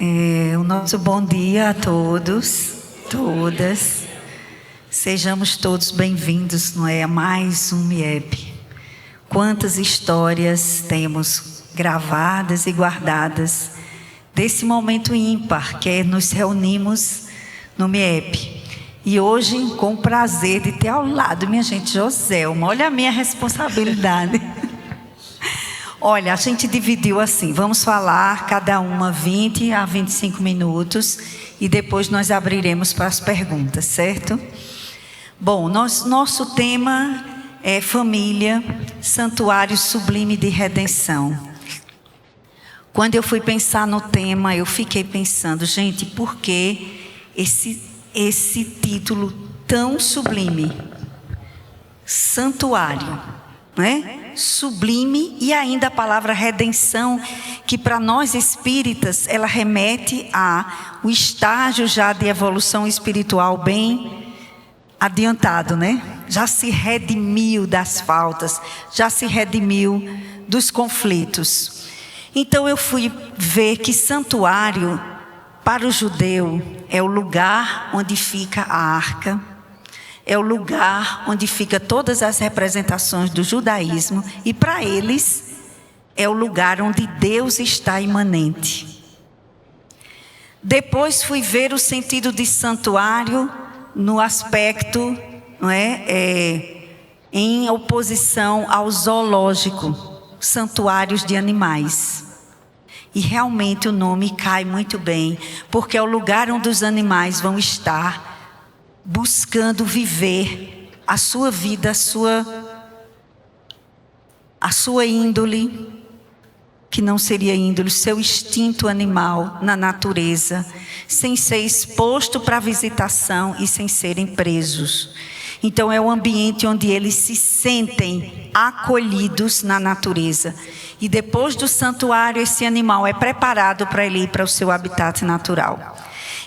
O nosso bom dia a todos, todas. Sejamos todos bem-vindos, não é? A mais um MIEP. Quantas histórias temos gravadas e guardadas desse momento ímpar que nos reunimos no MIEP. E hoje, com o prazer de ter ao lado, minha gente, Joselma, olha a minha responsabilidade. Olha, a gente dividiu assim, vamos falar cada uma 20 a 25 minutos e depois nós abriremos para as perguntas, certo? Bom, nosso tema é família, santuário sublime de redenção. Quando eu fui pensar no tema, eu fiquei pensando, gente, por que esse título tão sublime? Santuário, não é? Sublime, e ainda a palavra redenção, que para nós espíritas ela remete ao estágio já de evolução espiritual bem adiantado, né? Já se redimiu das faltas, já se redimiu dos conflitos. Então eu fui ver que santuário para o judeu é o lugar onde fica a arca, é o lugar onde fica todas as representações do judaísmo, e para eles é o lugar onde Deus está imanente. Depois fui ver o sentido de santuário no aspecto, não é, em oposição ao zoológico, santuários de animais. E realmente o nome cai muito bem, porque é o lugar onde os animais vão estar buscando viver a sua vida, a sua índole, que não seria índole, seu instinto animal na natureza, sem ser exposto para visitação e sem serem presos. Então é o ambiente onde eles se sentem acolhidos na natureza. E depois do santuário, esse animal é preparado para ele ir para o seu habitat natural.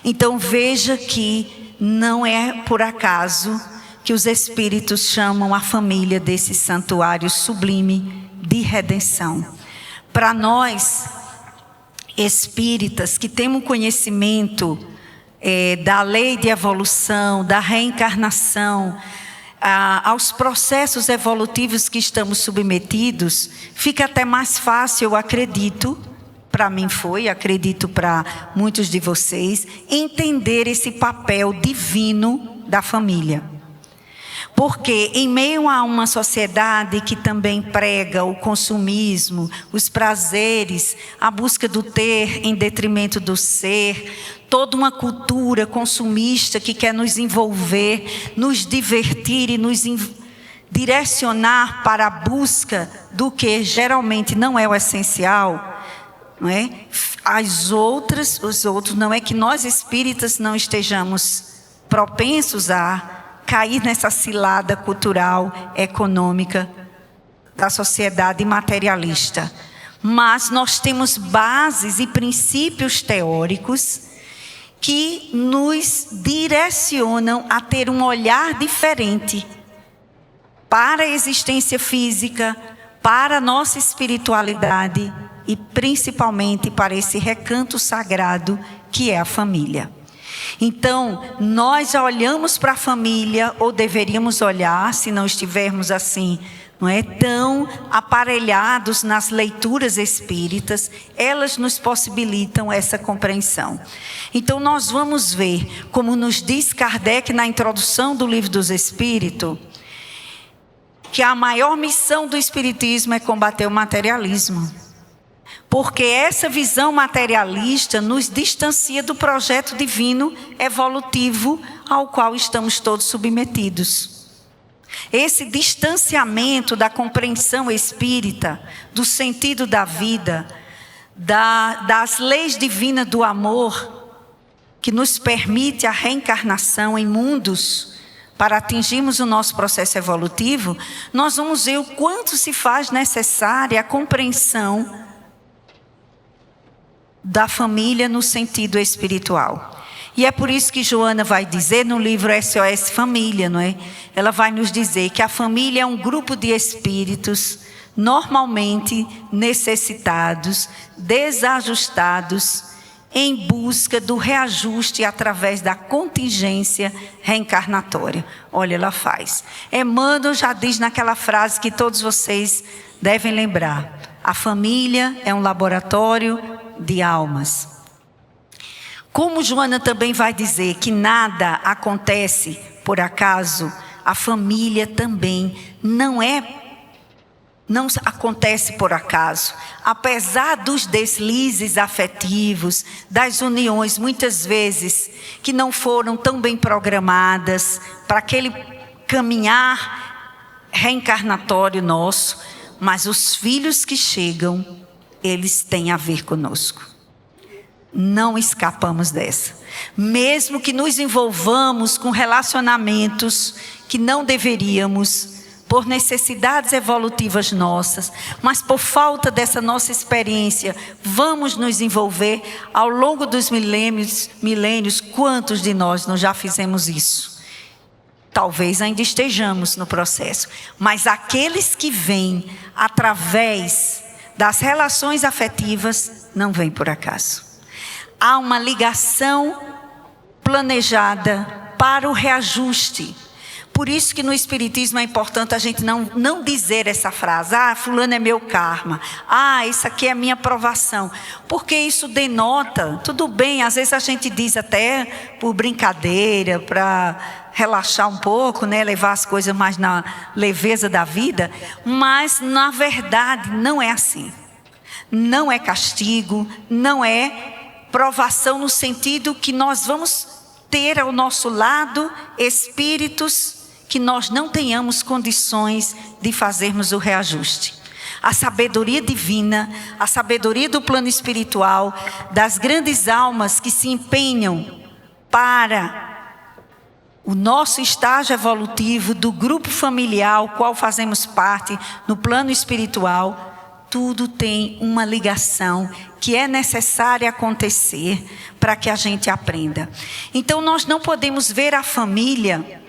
Então veja que não é por acaso que os espíritos chamam a família desse santuário sublime de redenção. Para nós, espíritas, que temos conhecimento da lei de evolução, da reencarnação, aos processos evolutivos que estamos submetidos, fica até mais fácil, eu acredito, para mim foi, acredito para muitos de vocês, entender esse papel divino da família. Porque em meio a uma sociedade que também prega o consumismo, os prazeres, a busca do ter em detrimento do ser, toda uma cultura consumista que quer nos envolver, nos divertir e nos direcionar para a busca do que geralmente não é o essencial, não é? Os outros, não é que nós espíritas não estejamos propensos a cair nessa cilada cultural, econômica da sociedade materialista. Mas nós temos bases e princípios teóricos que nos direcionam a ter um olhar diferente para a existência física, para a nossa espiritualidade e principalmente para esse recanto sagrado que é a família. Então, nós já olhamos para a família, ou deveríamos olhar, se não estivermos assim, não é, tão aparelhados nas leituras espíritas, elas nos possibilitam essa compreensão. Então, nós vamos ver, como nos diz Kardec na introdução do Livro dos Espíritos, que a maior missão do espiritismo é combater o materialismo. Porque essa visão materialista nos distancia do projeto divino evolutivo ao qual estamos todos submetidos. Esse distanciamento da compreensão espírita, do sentido da vida, das leis divinas do amor, que nos permite a reencarnação em mundos para atingirmos o nosso processo evolutivo, nós vamos ver o quanto se faz necessária a compreensão da família no sentido espiritual. E é por isso que Joana vai dizer no livro SOS Família, não é? Ela vai nos dizer que a família é um grupo de espíritos normalmente necessitados, desajustados em busca do reajuste através da contingência reencarnatória. Olha, ela faz. Emmanuel já diz naquela frase que todos vocês devem lembrar: a família é um laboratório de almas. Como Joana também vai dizer que nada acontece por acaso, a família também não acontece por acaso. Apesar dos deslizes afetivos, das uniões muitas vezes que não foram tão bem programadas para aquele caminhar reencarnatório nosso, mas os filhos que chegam, eles têm a ver conosco. Não escapamos dessa. Mesmo que nos envolvamos com relacionamentos que não deveríamos, por necessidades evolutivas nossas, mas por falta dessa nossa experiência, vamos nos envolver ao longo dos milênios. Quantos de nós não já fizemos isso? Talvez ainda estejamos no processo, mas aqueles que vêm através das relações afetivas não vêm por acaso. Há uma ligação planejada para o reajuste. Por isso que no Espiritismo é importante a gente não dizer essa frase: ah, fulano é meu karma, ah, isso aqui é a minha provação. Porque isso denota, tudo bem, às vezes a gente diz até por brincadeira, para relaxar um pouco, né, levar as coisas mais na leveza da vida, mas na verdade não é assim. Não é castigo, não é provação no sentido que nós vamos ter ao nosso lado espíritos que nós não tenhamos condições de fazermos o reajuste. A sabedoria divina, a sabedoria do plano espiritual, das grandes almas que se empenham para o nosso estágio evolutivo, do grupo familiar ao qual fazemos parte no plano espiritual, tudo tem uma ligação que é necessária acontecer para que a gente aprenda. Então nós não podemos ver a família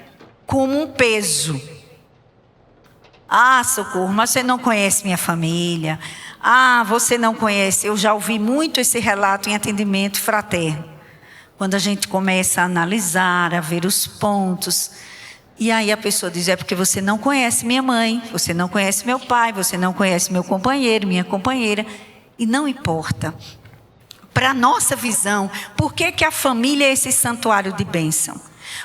como um peso. Ah, Socorro, mas você não conhece minha família. Ah, você não conhece. Eu já ouvi muito esse relato em atendimento fraterno. Quando a gente começa a analisar, a ver os pontos, e aí a pessoa diz: é porque você não conhece minha mãe, você não conhece meu pai, você não conhece meu companheiro, minha companheira. E não importa. Para a nossa visão, por que a família é esse santuário de bênção?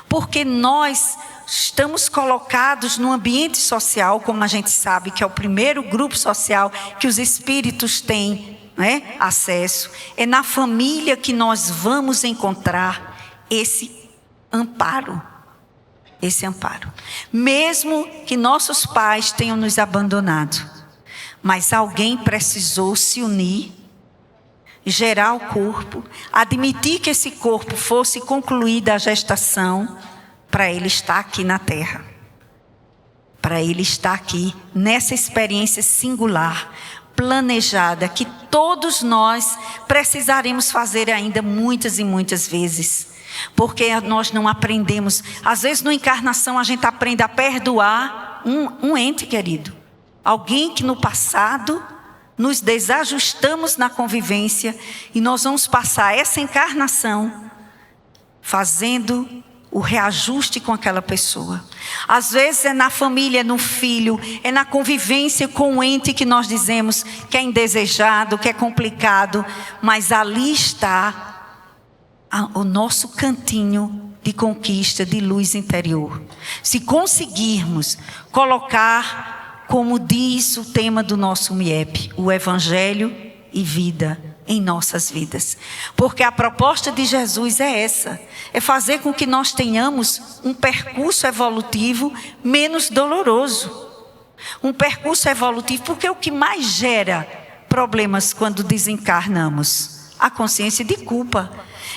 Porque nós estamos colocados num ambiente social, como a gente sabe, que é o primeiro grupo social que os espíritos têm, né, acesso. É na família que nós vamos encontrar esse amparo. Esse amparo. Mesmo que nossos pais tenham nos abandonado, mas alguém precisou se unir, gerar o corpo, admitir que esse corpo fosse concluída a gestação, para ele estar aqui na Terra. Para ele estar aqui nessa experiência singular, planejada, que todos nós precisaremos fazer ainda muitas e muitas vezes. Porque nós não aprendemos. Às vezes, na encarnação, a gente aprende a perdoar um ente querido. Alguém que no passado nos desajustamos na convivência e nós vamos passar essa encarnação fazendo o reajuste com aquela pessoa. Às vezes é na família, é no filho, é na convivência com o ente que nós dizemos que é indesejado, que é complicado, mas ali está o nosso cantinho de conquista, de luz interior. Se conseguirmos colocar, como diz o tema do nosso MIEP, o Evangelho e vida em nossas vidas. Porque a proposta de Jesus é essa, é fazer com que nós tenhamos um percurso evolutivo menos doloroso. Um percurso evolutivo, porque o que mais gera problemas quando desencarnamos? A consciência de culpa.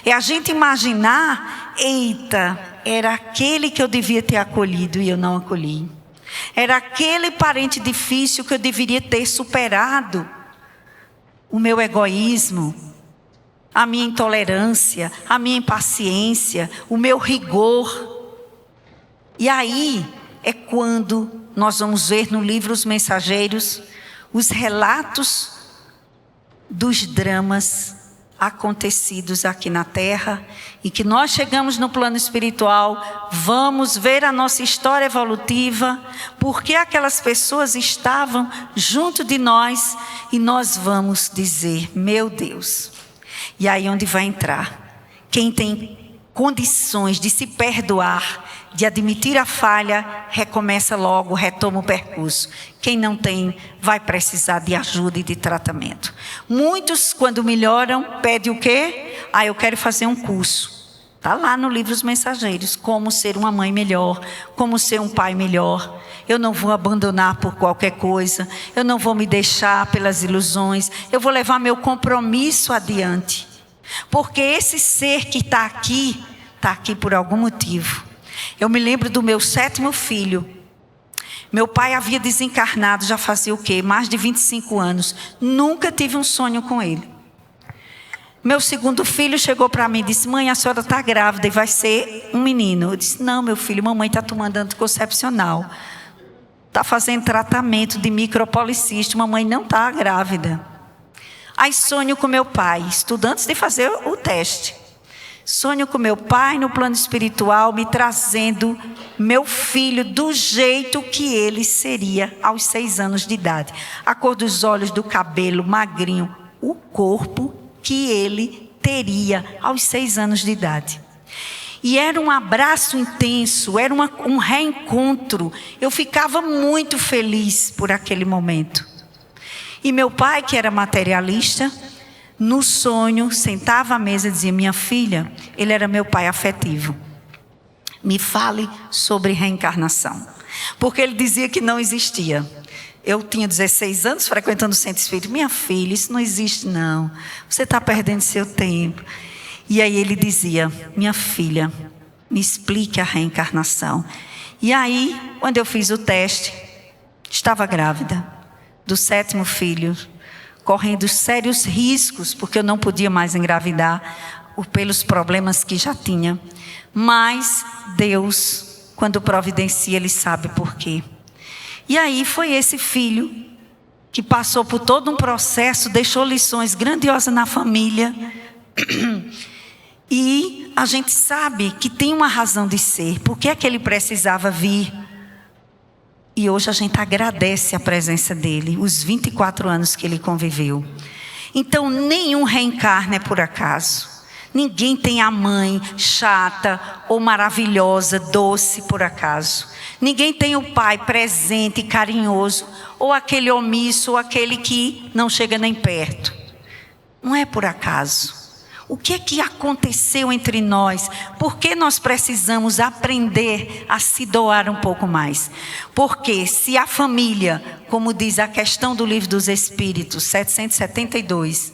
É a gente imaginar: eita, era aquele que eu devia ter acolhido e eu não acolhi. Era aquele parente difícil que eu deveria ter superado. O meu egoísmo, a minha intolerância, a minha impaciência, o meu rigor. E aí é quando nós vamos ver no livro Os Mensageiros os relatos dos dramas acontecidos aqui na terra e que nós chegamos no plano espiritual, vamos ver a nossa história evolutiva, porque aquelas pessoas estavam junto de nós e nós vamos dizer, meu Deus. E aí onde vai entrar? Quem tem condições de se perdoar, de admitir a falha, recomeça logo, retoma o percurso. Quem não tem, vai precisar de ajuda e de tratamento. Muitos, quando melhoram, pedem o quê? Eu quero fazer um curso. Está lá no livro Os Mensageiros. Como ser uma mãe melhor, como ser um pai melhor. Eu não vou abandonar por qualquer coisa. Eu não vou me deixar pelas ilusões. Eu vou levar meu compromisso adiante. Porque esse ser que está aqui por algum motivo. Eu me lembro do meu 7º filho. Meu pai havia desencarnado, já fazia o quê? Mais de 25 anos. Nunca tive um sonho com ele. Meu 2º filho chegou para mim e disse, mãe, a senhora está grávida e vai ser um menino. Eu disse, não, meu filho, mamãe está tomando anticoncepcional. Está fazendo tratamento de micropolicista, mamãe não está grávida. Aí sonho com meu pai, estudando antes de fazer o teste. Sonho com meu pai no plano espiritual, me trazendo meu filho do jeito que ele seria aos 6 anos de idade. A cor dos olhos, do cabelo, magrinho, o corpo que ele teria aos 6 anos de idade. E era um abraço intenso, era um reencontro. Eu ficava muito feliz por aquele momento. E meu pai, que era materialista, no sonho, sentava à mesa e dizia, minha filha, ele era meu pai afetivo. Me fale sobre reencarnação. Porque ele dizia que não existia. Eu tinha 16 anos frequentando o centro espírita. Minha filha, isso não existe não. Você está perdendo seu tempo. E aí ele dizia, minha filha, me explique a reencarnação. E aí, quando eu fiz o teste, estava grávida do 7º filho. Correndo sérios riscos, porque eu não podia mais engravidar, pelos problemas que já tinha. Mas Deus, quando providencia, Ele sabe por quê. E aí foi esse filho que passou por todo um processo, deixou lições grandiosas na família. E a gente sabe que tem uma razão de ser. Por que é que ele precisava vir? E hoje a gente agradece a presença dele, os 24 anos que ele conviveu. Então, nenhum reencarna é por acaso. Ninguém tem a mãe chata ou maravilhosa, doce por acaso. Ninguém tem o pai presente e carinhoso, ou aquele omisso, ou aquele que não chega nem perto. Não é por acaso. O que é que aconteceu entre nós? Por que nós precisamos aprender a se doar um pouco mais? Porque se a família, como diz a questão do Livro dos Espíritos, 772,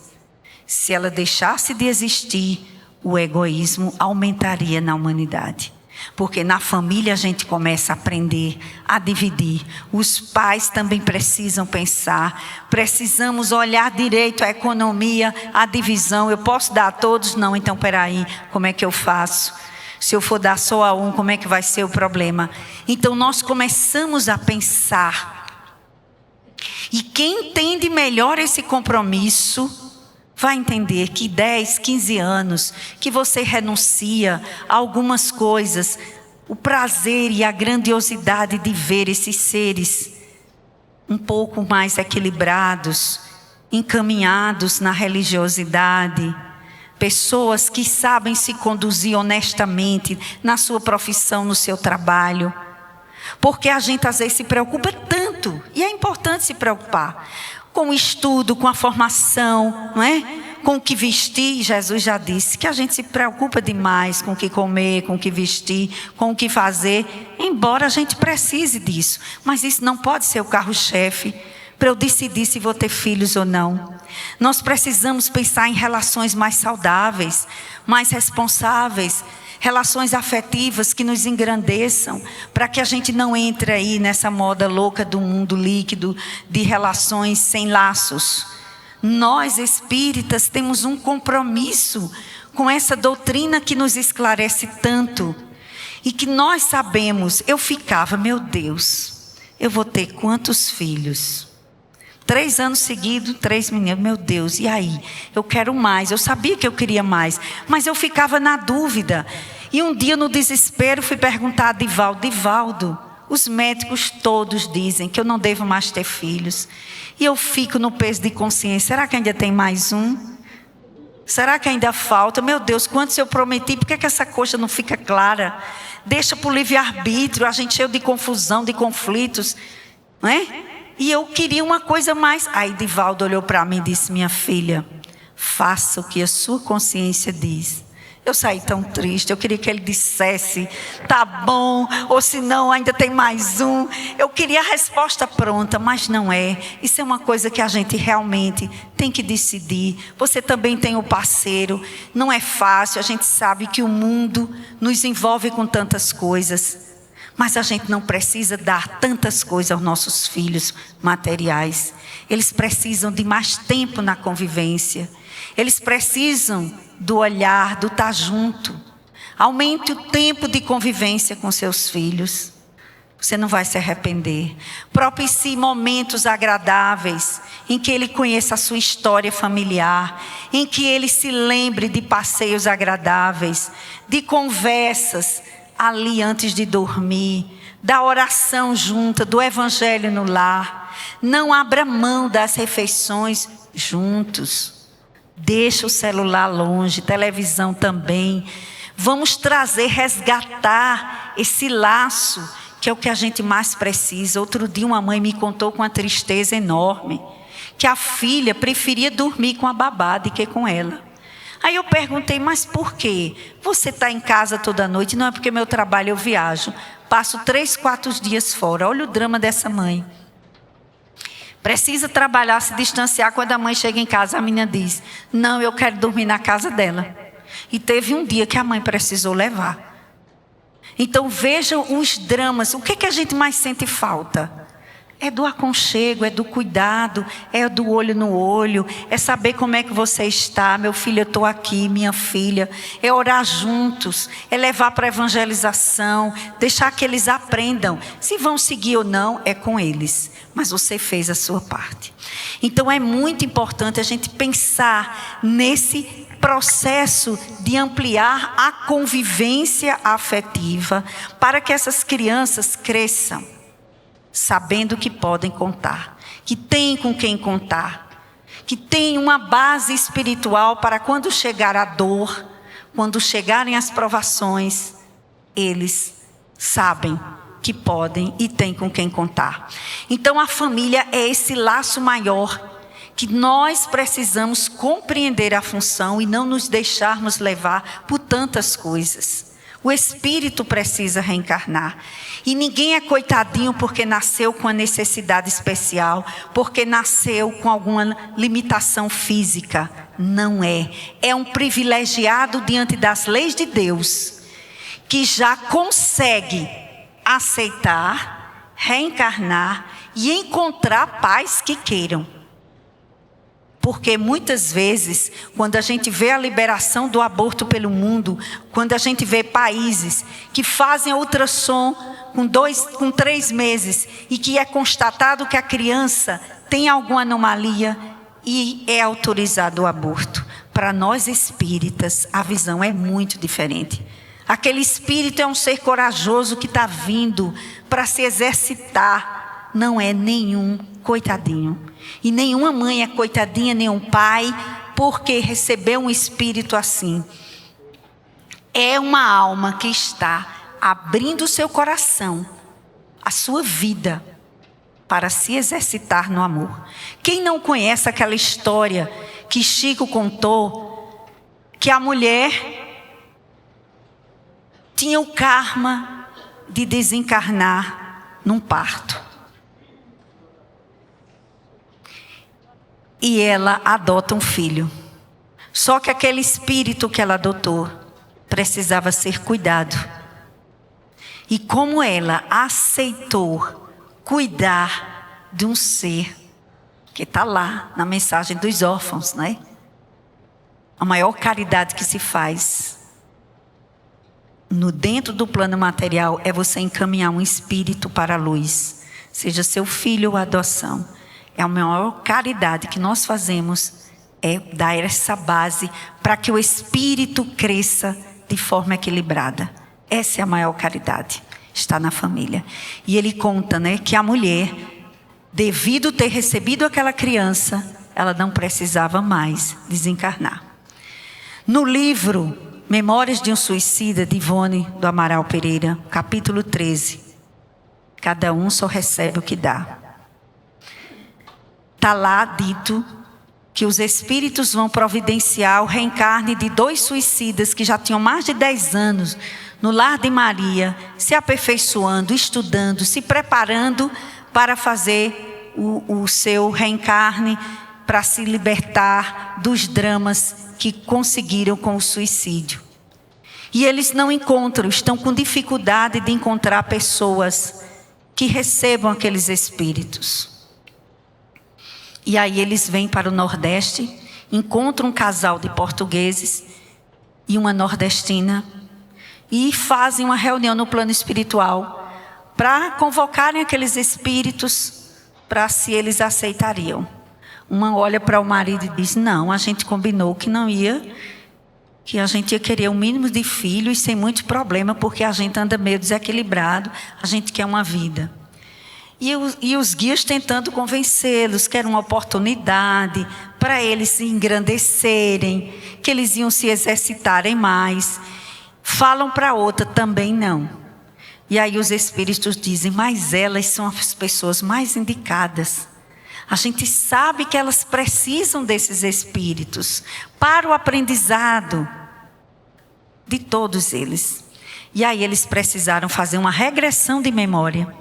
se ela deixasse de existir, o egoísmo aumentaria na humanidade. Porque na família a gente começa a aprender a dividir. Os pais também precisam pensar. Precisamos olhar direito a economia, a divisão. Eu posso dar a todos? Não, então peraí, como é que eu faço? Se eu for dar só a um, como é que vai ser o problema? Então nós começamos a pensar. E quem entende melhor esse compromisso vai entender que 10, 15 anos que você renuncia a algumas coisas, o prazer e a grandiosidade de ver esses seres um pouco mais equilibrados, encaminhados na religiosidade, pessoas que sabem se conduzir honestamente na sua profissão, no seu trabalho. Porque a gente às vezes se preocupa tanto, e é importante se preocupar, com o estudo, com a formação, não é? Com o que vestir. Jesus já disse que a gente se preocupa demais com o que comer, com o que vestir, com o que fazer, embora a gente precise disso. Mas isso não pode ser o carro-chefe para eu decidir se vou ter filhos ou não. Nós precisamos pensar em relações mais saudáveis, mais responsáveis, relações afetivas que nos engrandeçam, para que a gente não entre aí nessa moda louca do mundo líquido, de relações sem laços. Nós espíritas temos um compromisso com essa doutrina que nos esclarece tanto, e que nós sabemos. Eu ficava, meu Deus, eu vou ter quantos filhos? 3 anos seguidos, 3 meninos. Meu Deus, e aí? Eu quero mais. Eu sabia que eu queria mais, mas eu ficava na dúvida. E um dia, no desespero, fui perguntar a Divaldo: Divaldo, os médicos todos dizem que eu não devo mais ter filhos. E eu fico no peso de consciência. Será que ainda tem mais um? Será que ainda falta? Meu Deus, quantos eu prometi? Por que essa coxa não fica clara? Deixa para o livre-arbítrio, a gente cheio de confusão, de conflitos, não é? E eu queria uma coisa mais. Aí Divaldo olhou para mim e disse: minha filha, faça o que a sua consciência diz. Eu saí tão triste, eu queria que ele dissesse: tá bom, ou se não, ainda tem mais um. Eu queria a resposta pronta, mas não é. Isso é uma coisa que a gente realmente tem que decidir. Você também tem o parceiro, não é fácil, a gente sabe que o mundo nos envolve com tantas coisas. Mas a gente não precisa dar tantas coisas aos nossos filhos materiais. Eles precisam de mais tempo na convivência. Eles precisam do olhar, do estar junto. Aumente o tempo de convivência com seus filhos. Você não vai se arrepender. Propicie momentos agradáveis em que ele conheça a sua história familiar, em que ele se lembre de passeios agradáveis, de conversas ali antes de dormir, da oração junta, do evangelho no lar. Não abra mão das refeições juntos. Deixa o celular longe, televisão também. Vamos resgatar esse laço, que é o que a gente mais precisa. Outro dia uma mãe me contou com uma tristeza enorme, que a filha preferia dormir com a babá do que com ela. Aí eu perguntei: mas por quê? Você está em casa toda noite? Não, é porque meu trabalho eu viajo. Passo 3, 4 dias fora. Olha o drama dessa mãe. Precisa trabalhar, se distanciar. Quando a mãe chega em casa, a menina diz: não, eu quero dormir na casa dela. E teve um dia que a mãe precisou levar. Então vejam os dramas. O que a gente mais sente falta? É do aconchego, é do cuidado, é do olho no olho, é saber como é que você está. Meu filho, eu estou aqui, minha filha. É orar juntos, é levar para a evangelização, deixar que eles aprendam. Se vão seguir ou não, é com eles. Mas você fez a sua parte. Então é muito importante a gente pensar nesse processo de ampliar a convivência afetiva para que essas crianças cresçam sabendo que podem contar, que têm com quem contar, que têm uma base espiritual para quando chegar a dor, quando chegarem as provações, eles sabem que podem e têm com quem contar. Então a família é esse laço maior que nós precisamos compreender a função e não nos deixarmos levar por tantas coisas. O espírito precisa reencarnar. E ninguém é coitadinho porque nasceu com uma necessidade especial, porque nasceu com alguma limitação física. Não é. É um privilegiado diante das leis de Deus, que já consegue aceitar, reencarnar e encontrar pais que queiram. Porque muitas vezes, quando a gente vê a liberação do aborto pelo mundo, quando a gente vê países que fazem ultrassom com 3 meses e que é constatado que a criança tem alguma anomalia e é autorizado o aborto. Para nós espíritas, a visão é muito diferente. Aquele espírito é um ser corajoso que está vindo para se exercitar. Não é nenhum coitadinho. E nenhuma mãe é coitadinha, nenhum pai, porque recebeu um espírito assim. É uma alma que está abrindo o seu coração, a sua vida, para se exercitar no amor. Quem não conhece aquela história que Chico contou, que a mulher tinha o karma de desencarnar num parto. E ela adota um filho. Só que aquele espírito que ela adotou precisava ser cuidado. E como ela aceitou cuidar de um ser que está lá na mensagem dos órfãos, né? A maior caridade que se faz dentro do plano material é você encaminhar um espírito para a luz. Seja seu filho ou adoção. É a maior caridade que nós fazemos, é dar essa base para que o espírito cresça de forma equilibrada. Essa é a maior caridade, está na família. E ele conta, né, que a mulher, devido ter recebido aquela criança, ela não precisava mais desencarnar. No livro Memórias de um Suicida, de Ivone do Amaral Pereira, capítulo 13, cada um só recebe o que dá. Está lá dito que os espíritos vão providenciar o reencarne de 2 suicidas que já tinham mais de 10 anos no lar de Maria, se aperfeiçoando, estudando, se preparando para fazer o seu reencarne, para se libertar dos dramas que conseguiram com o suicídio. E eles não encontram, estão com dificuldade de encontrar pessoas que recebam aqueles espíritos. E aí eles vêm para o Nordeste, encontram um casal de portugueses e uma nordestina e fazem uma reunião no plano espiritual para convocarem aqueles espíritos para se eles aceitariam. Uma olha para o marido e diz: não, a gente combinou que não ia, que a gente ia querer o mínimo de filhos sem muito problema, porque a gente anda meio desequilibrado, a gente quer uma vida. E os guias tentando convencê-los que era uma oportunidade para eles se engrandecerem, que eles iam se exercitarem mais. Falam para a outra, também não. E aí os espíritos dizem: mas elas são as pessoas mais indicadas. A gente sabe que elas precisam desses espíritos para o aprendizado de todos eles. E aí eles precisaram fazer uma regressão de memória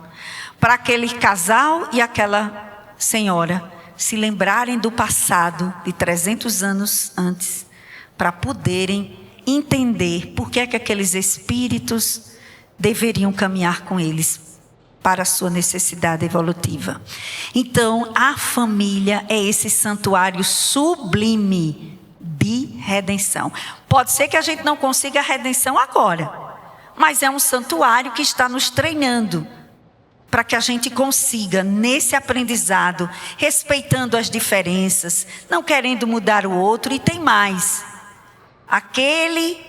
para aquele casal e aquela senhora se lembrarem do passado de 300 anos antes, para poderem entender por que é que aqueles espíritos deveriam caminhar com eles para a sua necessidade evolutiva. Então, a família é esse santuário sublime de redenção. Pode ser que a gente não consiga a redenção agora, mas é um santuário que está nos treinando para que a gente consiga, nesse aprendizado, respeitando as diferenças, não querendo mudar o outro. E tem mais, aquele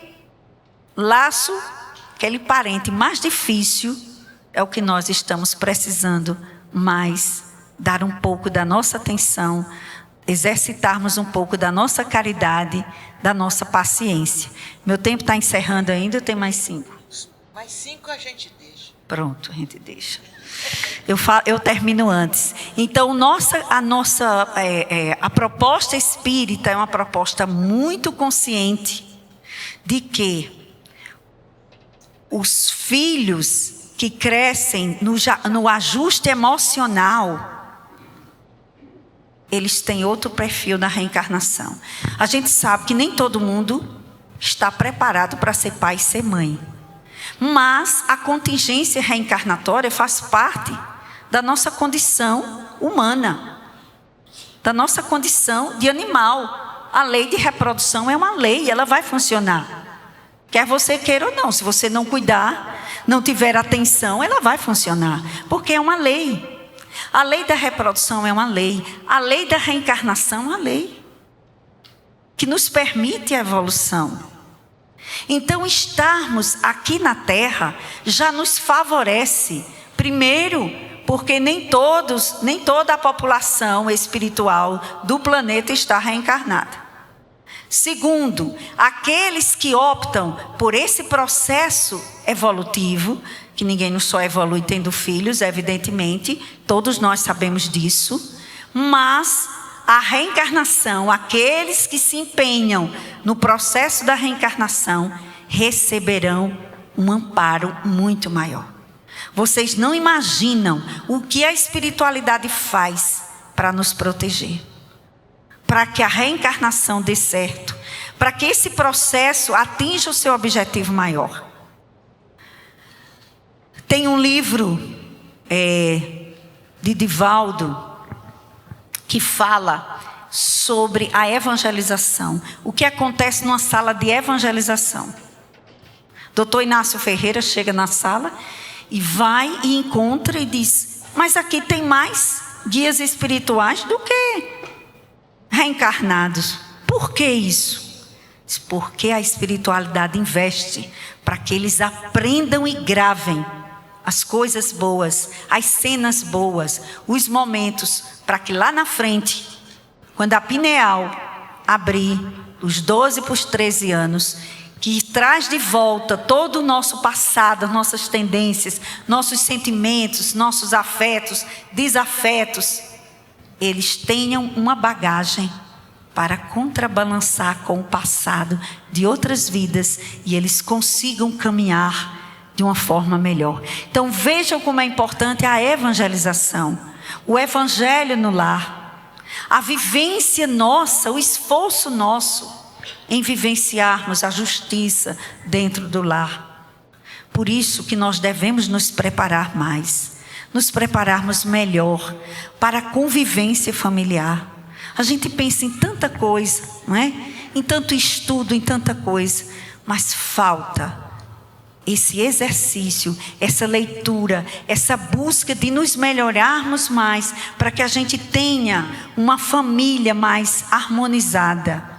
laço, aquele parente mais difícil, é o que nós estamos precisando mais, dar um pouco da nossa atenção, exercitarmos um pouco da nossa caridade, da nossa paciência. Meu tempo está encerrando ainda, eu tenho mais 5. Mais 5 a gente deixa. Pronto, a gente deixa. Eu termino antes. Então, a proposta espírita é uma proposta muito consciente de que os filhos que crescem no ajuste emocional, eles têm outro perfil na reencarnação. A gente sabe que nem todo mundo está preparado para ser pai e ser mãe. Mas a contingência reencarnatória faz parte da nossa condição humana, da nossa condição de animal. A lei de reprodução é uma lei, ela vai funcionar. Quer você queira ou não, se você não cuidar, não tiver atenção, ela vai funcionar, porque é uma lei. A lei da reprodução é uma lei, a lei da reencarnação é uma lei que nos permite a evolução. Então, estarmos aqui na Terra já nos favorece. Primeiro, porque nem toda a população espiritual do planeta está reencarnada. Segundo, aqueles que optam por esse processo evolutivo, que ninguém só evolui tendo filhos, evidentemente, todos nós sabemos disso, mas a reencarnação, aqueles que se empenham no processo da reencarnação, receberão um amparo muito maior. Vocês não imaginam o que a espiritualidade faz para nos proteger, para que a reencarnação dê certo, para que esse processo atinja o seu objetivo maior. Tem um livro de Divaldo que fala sobre a evangelização. O que acontece numa sala de evangelização? Dr. Inácio Ferreira chega na sala e vai e encontra e diz: mas aqui tem mais guias espirituais do que reencarnados. Por que isso? Porque a espiritualidade investe para que eles aprendam e gravem as coisas boas, as cenas boas, os momentos, para que lá na frente, quando a pineal abrir dos 12 para os 13 anos, que traz de volta todo o nosso passado, nossas tendências, nossos sentimentos, nossos afetos, desafetos, eles tenham uma bagagem para contrabalançar com o passado de outras vidas e eles consigam caminhar de uma forma melhor. Então vejam como é importante a evangelização, o evangelho no lar, a vivência nossa, o esforço nosso em vivenciarmos a justiça dentro do lar. Por isso que nós devemos nos preparar mais, nos prepararmos melhor para a convivência familiar. A gente pensa em tanta coisa, não é? Em tanto estudo, em tanta coisa, mas falta esse exercício, essa leitura, essa busca de nos melhorarmos mais, para que a gente tenha uma família mais harmonizada.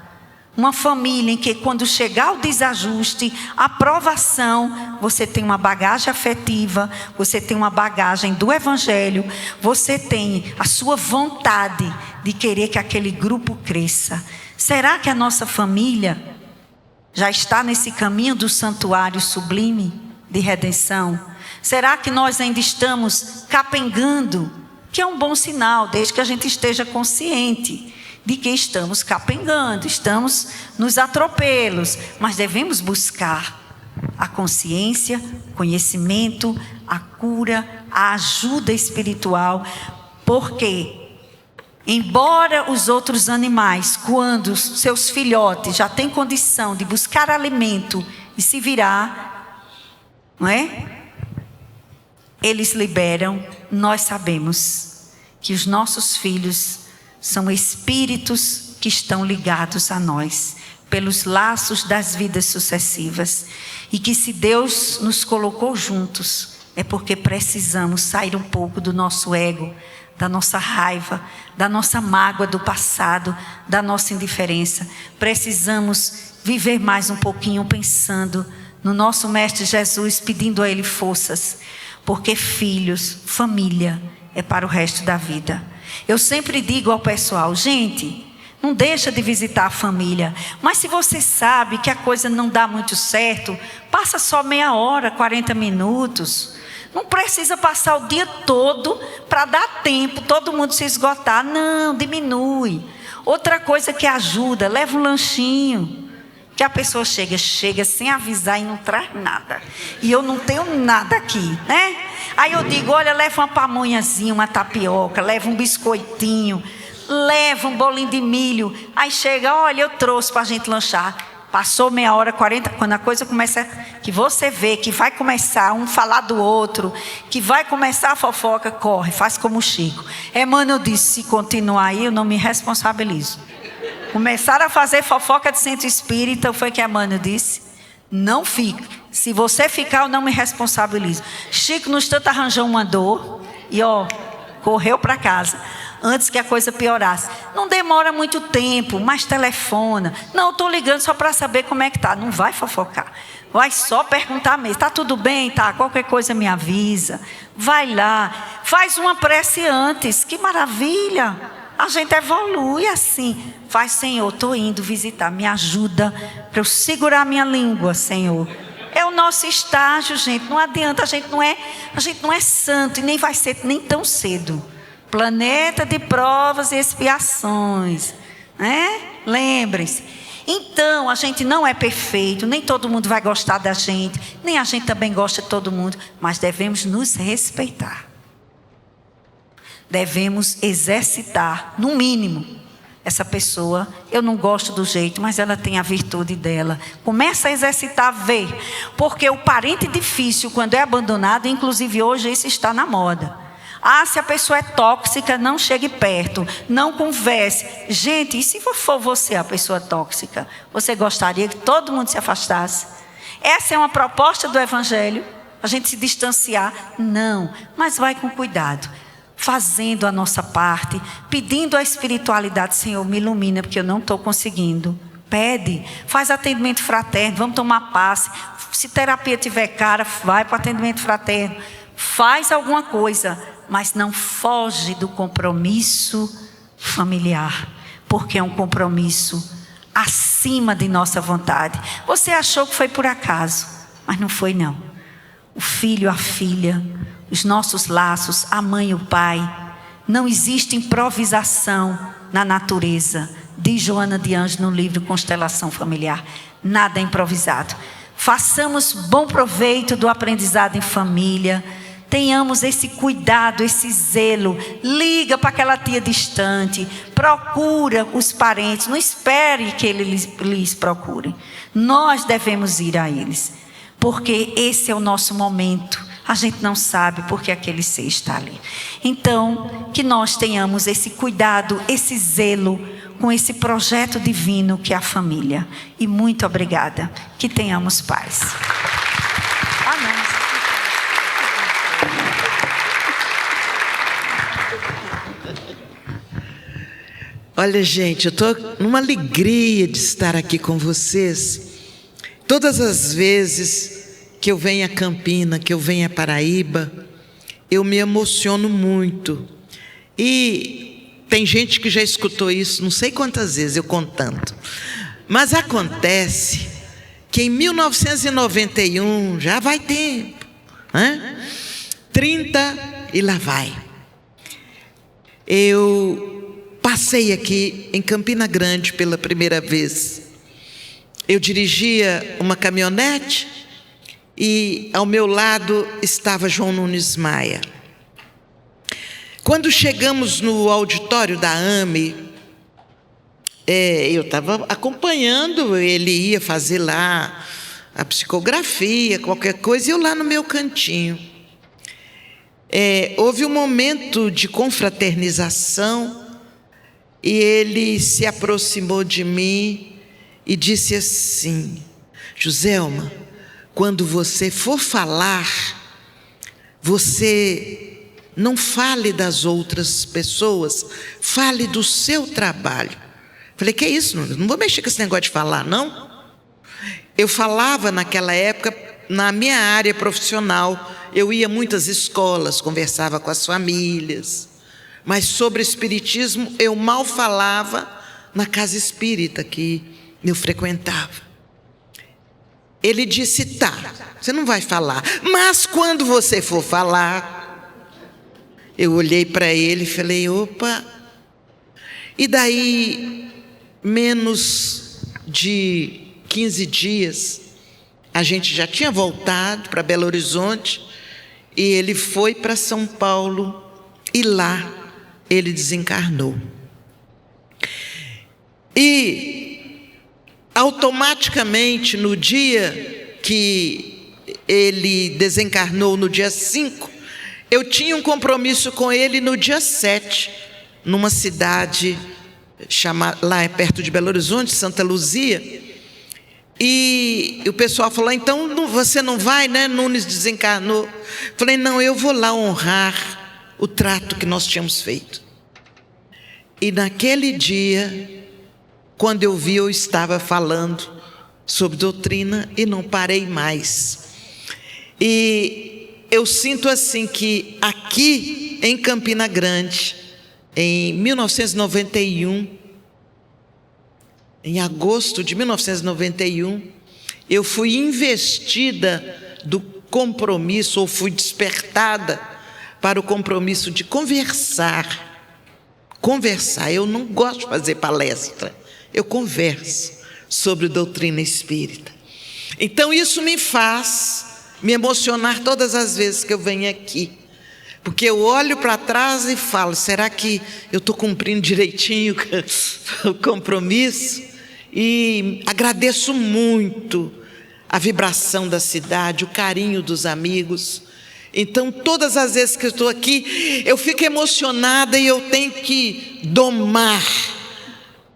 Uma família em que quando chegar o desajuste, a provação, você tem uma bagagem afetiva, você tem uma bagagem do evangelho, você tem a sua vontade de querer que aquele grupo cresça. Será que a nossa família já está nesse caminho do santuário sublime de redenção? Será que nós ainda estamos capengando? Que é um bom sinal, desde que a gente esteja consciente de que estamos capengando, estamos nos atropelos, mas devemos buscar a consciência, conhecimento, a cura, a ajuda espiritual, porque embora os outros animais, quando seus filhotes já têm condição de buscar alimento e se virar, não é? Eles liberam, nós sabemos que os nossos filhos são espíritos que estão ligados a nós pelos laços das vidas sucessivas e que se Deus nos colocou juntos é porque precisamos sair um pouco do nosso ego, da nossa raiva, da nossa mágoa do passado, da nossa indiferença. Precisamos viver mais um pouquinho pensando no nosso Mestre Jesus, pedindo a Ele forças, porque filhos, família é para o resto da vida. Eu sempre digo ao pessoal, gente, não deixa de visitar a família, mas se você sabe que a coisa não dá muito certo, passa só meia hora, 40 minutos. Não precisa passar o dia todo para dar tempo, todo mundo se esgotar. Não, diminui. Outra coisa que ajuda, leva um lanchinho. Que a pessoa chega sem avisar e não traz nada. E eu não tenho nada aqui, né? Aí eu digo, olha, leva uma pamonhazinha, uma tapioca, leva um biscoitinho, leva um bolinho de milho. Aí chega, olha, eu trouxe para a gente lanchar. Passou meia hora, 40, quando a coisa começa, que você vê que vai começar um falar do outro, que vai começar a fofoca, corre, faz como o Chico. Emmanuel disse, se continuar aí, eu não me responsabilizo. Começaram a fazer fofoca de centro espírita, foi o que Emmanuel disse, não fique. Se você ficar, eu não me responsabilizo. Chico, no instante, arranjou uma dor e, correu para casa. Antes que a coisa piorasse. Não demora muito tempo, mas telefona. Não, estou ligando só para saber como é que está. Não vai fofocar. Vai só perguntar mesmo. Está tudo bem? Tá? Qualquer coisa me avisa. Vai lá. Faz uma prece antes. Que maravilha. A gente evolui assim. Faz, Senhor, estou indo visitar. Me ajuda para eu segurar minha língua, Senhor. É o nosso estágio, gente. Não adianta. A gente não é santo e nem vai ser nem tão cedo. Planeta de provas e expiações, né? Lembrem-se. Então, a gente não é perfeito, nem todo mundo vai gostar da gente, nem a gente também gosta de todo mundo, mas devemos nos respeitar. Devemos exercitar, no mínimo, essa pessoa. Eu não gosto do jeito, mas ela tem a virtude dela. Começa a exercitar, ver. Porque o parente difícil, quando é abandonado, inclusive hoje isso está na moda. Ah, se a pessoa é tóxica, não chegue perto, não converse. Gente, e se for você a pessoa tóxica? Você gostaria que todo mundo se afastasse? Essa é uma proposta do Evangelho? A gente se distanciar? Não, mas vai com cuidado. fazendo a nossa parte, pedindo à espiritualidade: Senhor, me ilumina, porque eu não estou conseguindo. Pede, faz atendimento fraterno, vamos tomar passe. Se terapia tiver cara, vai para o atendimento fraterno. Faz alguma coisa, mas não foge do compromisso familiar, porque é um compromisso acima de nossa vontade. Você achou que foi por acaso, mas não foi não. O filho, a filha, os nossos laços, a mãe e o pai. Não existe improvisação na natureza. Diz Joana de Anjos no livro Constelação Familiar. Nada é improvisado. Façamos bom proveito do aprendizado em família. Tenhamos esse cuidado, esse zelo. Liga para aquela tia distante. Procura os parentes. Não espere que eles lhes procurem. Nós devemos ir a eles. Porque esse é o nosso momento. A gente não sabe porque aquele ser está ali. Então, que nós tenhamos esse cuidado, esse zelo com esse projeto divino que é a família. E muito obrigada. Que tenhamos paz. Olha, gente, eu estou numa alegria de estar aqui com vocês. Todas as vezes que eu venho a Campina, que eu venho a Paraíba, eu me emociono muito. E tem gente que já escutou isso, não sei quantas vezes, eu contando. Mas acontece que em 1991, já vai tempo, né? 30 e lá vai. Eu passei aqui em Campina Grande pela primeira vez. Eu dirigia uma caminhonete e ao meu lado estava João Nunes Maia. Quando chegamos no auditório da AME, eu estava acompanhando, ele ia fazer lá a psicografia, qualquer coisa, e eu lá no meu cantinho. Houve um momento de confraternização e ele se aproximou de mim e disse assim: Joselma, quando você for falar, você não fale das outras pessoas, fale do seu trabalho. Falei: que é isso? Não vou mexer com esse negócio de falar, não. Eu falava naquela época, na minha área profissional, eu ia a muitas escolas, conversava com as famílias, mas sobre espiritismo eu mal falava na casa espírita que eu frequentava. Ele disse: tá, você não vai falar, mas quando você for falar. Eu olhei para ele e falei: opa. E daí, menos de 15 dias, a gente já tinha voltado para Belo Horizonte e ele foi para São Paulo e lá ele desencarnou. E automaticamente, no dia que ele desencarnou, no dia 5, eu tinha um compromisso com ele no dia 7, numa cidade chamada, lá perto de Belo Horizonte, Santa Luzia. E o pessoal falou: então você não vai, né? Nunes desencarnou. Falei: não, eu vou lá honrar o trato que nós tínhamos feito. E naquele dia, quando eu vi, eu estava falando sobre doutrina e não parei mais. E eu sinto assim que aqui em Campina Grande, em 1991, em agosto de 1991, eu fui investida do compromisso, ou fui despertada para o compromisso de conversar. Eu não gosto de fazer palestra, eu converso sobre doutrina espírita. Então isso me faz me emocionar todas as vezes que eu venho aqui, porque eu olho para trás e falo: será que eu estou cumprindo direitinho o compromisso? E agradeço muito a vibração da cidade, o carinho dos amigos. Então, todas as vezes que eu estou aqui, eu fico emocionada e eu tenho que domar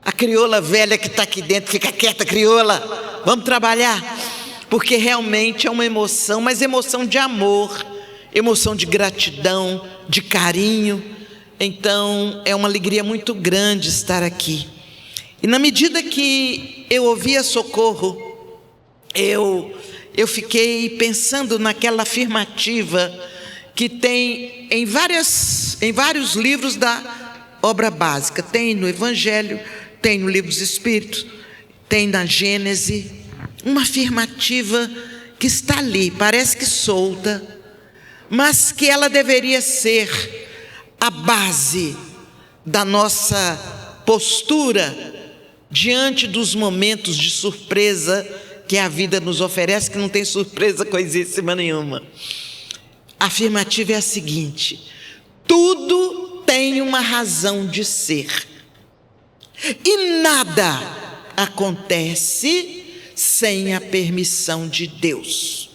a crioula velha que está aqui dentro. Fica quieta, crioula, vamos trabalhar. Porque realmente é uma emoção, mas emoção de amor, emoção de gratidão, de carinho. Então, é uma alegria muito grande estar aqui. E na medida que eu ouvia Socorro, eu fiquei pensando naquela afirmativa que tem em vários livros da obra básica. Tem no Evangelho, tem no Livro dos Espíritos, tem na Gênese. Uma afirmativa que está ali, parece que solta, mas que ela deveria ser a base da nossa postura diante dos momentos de surpresa que a vida nos oferece, que não tem surpresa coisíssima nenhuma. A afirmativa é a seguinte: tudo tem uma razão de ser, e nada acontece sem a permissão de Deus.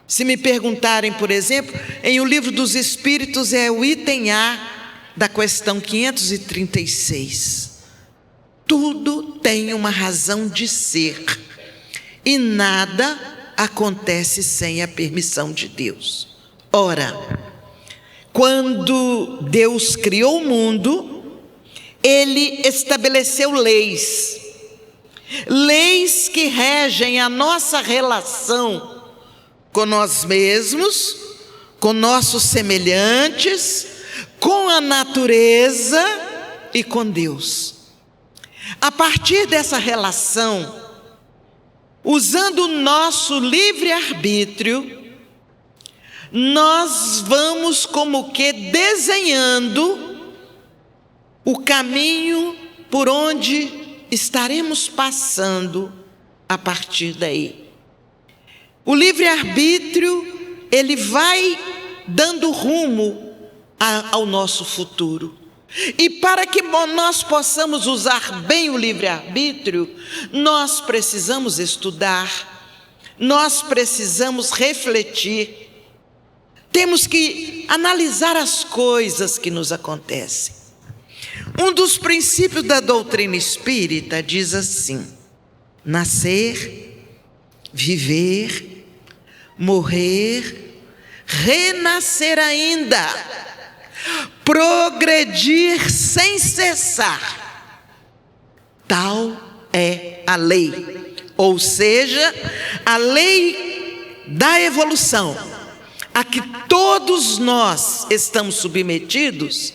Se me perguntarem, por exemplo, em O Livro dos Espíritos é o item A da questão 536. Tudo tem uma razão de ser, e nada acontece sem a permissão de Deus. Ora, quando Deus criou o mundo, Ele estabeleceu leis que regem a nossa relação com nós mesmos, com nossos semelhantes, com a natureza e com Deus. A partir dessa relação, usando o nosso livre-arbítrio, nós vamos como que desenhando o caminho por onde estaremos passando a partir daí. O livre-arbítrio, ele vai dando rumo ao nosso futuro. E para que nós possamos usar bem o livre-arbítrio, nós precisamos estudar, nós precisamos refletir, temos que analisar as coisas que nos acontecem. Um dos princípios da doutrina espírita diz assim: nascer, viver, morrer, renascer ainda, progredir sem cessar. Tal é a lei, ou seja, a lei da evolução, a que todos nós estamos submetidos,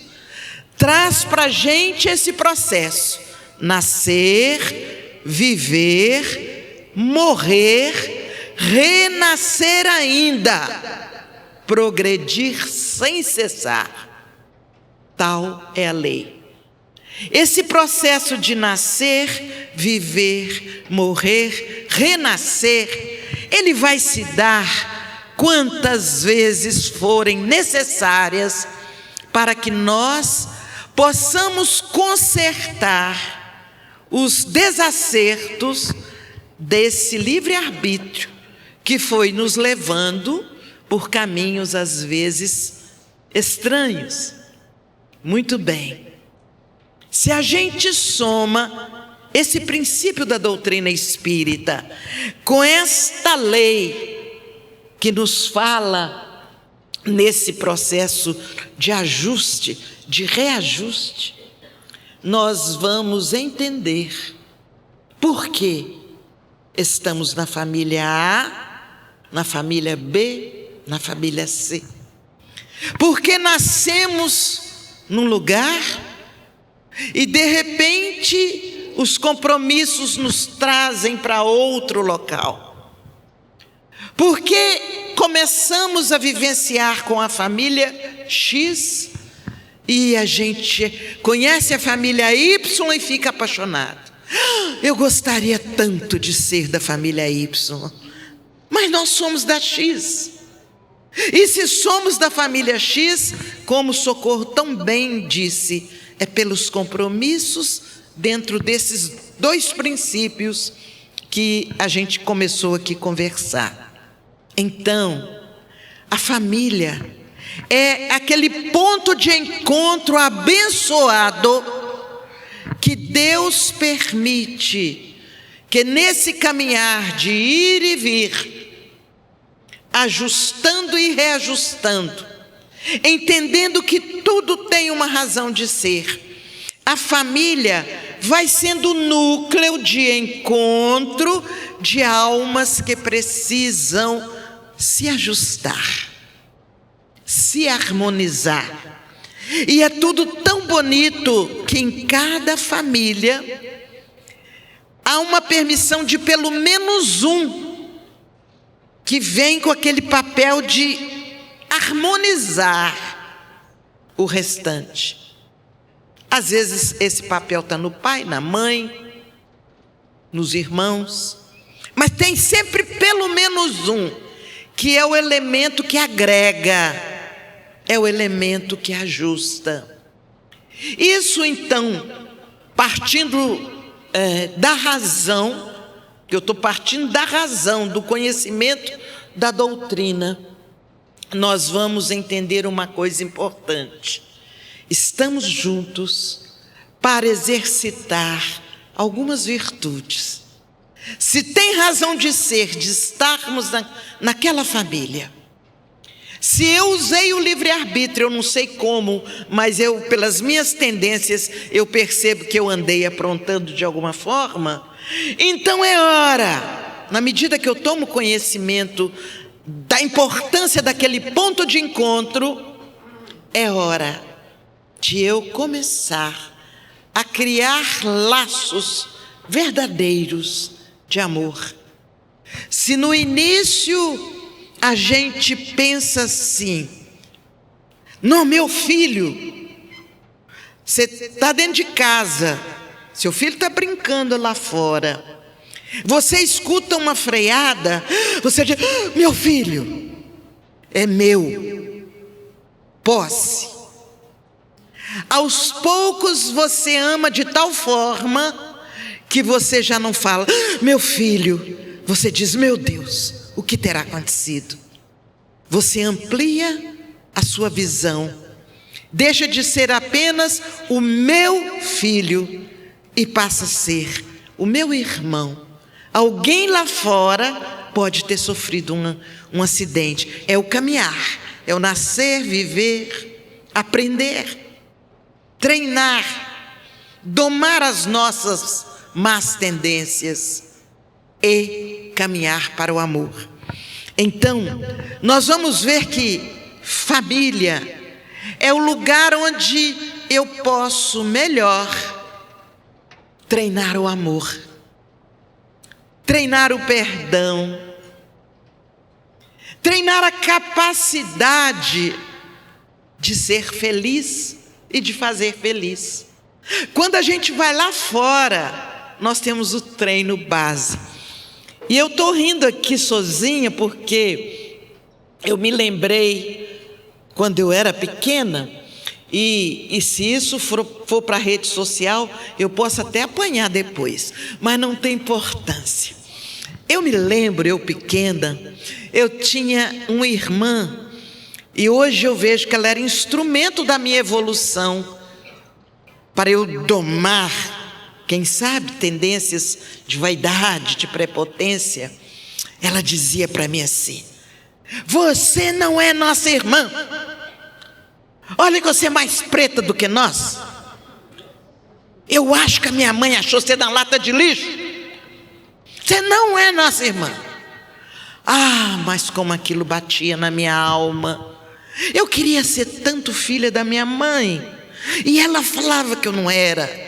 traz para a gente esse processo: nascer, viver, morrer, renascer ainda, progredir sem cessar. Tal é a lei. Esse processo de nascer, viver, morrer, renascer, ele vai se dar quantas vezes forem necessárias para que nós possamos consertar os desacertos desse livre-arbítrio que foi nos levando por caminhos às vezes estranhos. Muito bem. Se a gente soma esse princípio da doutrina espírita com esta lei que nos fala nesse processo de ajuste, de reajuste, nós vamos entender por que estamos na família A, na família B, na família C. Porque nascemos num lugar e de repente os compromissos nos trazem para outro local. Porque começamos a vivenciar com a família X e a gente conhece a família Y e fica apaixonado. Eu gostaria tanto de ser da família Y, mas nós somos da X. E se somos da família X, como Socorro tão bem disse, é pelos compromissos dentro desses dois princípios que a gente começou aqui a conversar. Então, a família é aquele ponto de encontro abençoado que Deus permite que nesse caminhar de ir e vir, ajustando e reajustando, entendendo que tudo tem uma razão de ser. A família vai sendo o núcleo de encontro de almas que precisam se ajustar, se harmonizar. E é tudo tão bonito que em cada família há uma permissão de pelo menos um que vem com aquele papel de harmonizar o restante. Às vezes esse papel está no pai, na mãe, nos irmãos, mas tem sempre pelo menos um, que é o elemento que agrega, é o elemento que ajusta. Isso então, partindo da razão, que eu estou partindo da razão, do conhecimento da doutrina, nós vamos entender uma coisa importante. Estamos juntos para exercitar algumas virtudes. Se tem razão de ser, de estarmos naquela família, se eu usei o livre-arbítrio, eu não sei como, mas eu, pelas minhas tendências, eu percebo que eu andei aprontando de alguma forma, então é hora, na medida que eu tomo conhecimento da importância daquele ponto de encontro, é hora de eu começar a criar laços verdadeiros de amor. Se no início a gente pensa assim: não, meu filho, você está dentro de casa, seu filho está brincando lá fora, você escuta uma freada, você diz: meu filho, é meu, posse. Aos poucos você ama de tal forma que você já não fala meu filho, você diz meu Deus, o que terá acontecido? Você amplia a sua visão, deixa de ser apenas o meu filho e passa a ser o meu irmão. Alguém lá fora pode ter sofrido um acidente. É o caminhar, é o nascer, viver, aprender, treinar, domar as nossas más tendências e caminhar para o amor. Então, nós vamos ver que família é o lugar onde eu posso melhor treinar o amor, treinar o perdão, treinar a capacidade de ser feliz e de fazer feliz. Quando a gente vai lá fora, nós temos o treino base. E eu estou rindo aqui sozinha porque eu me lembrei quando eu era pequena, e se isso for para a rede social, eu posso até apanhar depois, mas não tem importância. Eu me lembro, eu pequena, eu tinha uma irmã, e hoje eu vejo que ela era instrumento da minha evolução, para eu domar, quem sabe, tendências de vaidade, de prepotência. Ela dizia para mim assim: você não é nossa irmã, olha que você é mais preta do que nós. Eu acho que a minha mãe achou você na lata de lixo, você não é nossa irmã. Ah, mas como aquilo batia na minha alma. Eu queria ser tanto filha da minha mãe, e ela falava que eu não era.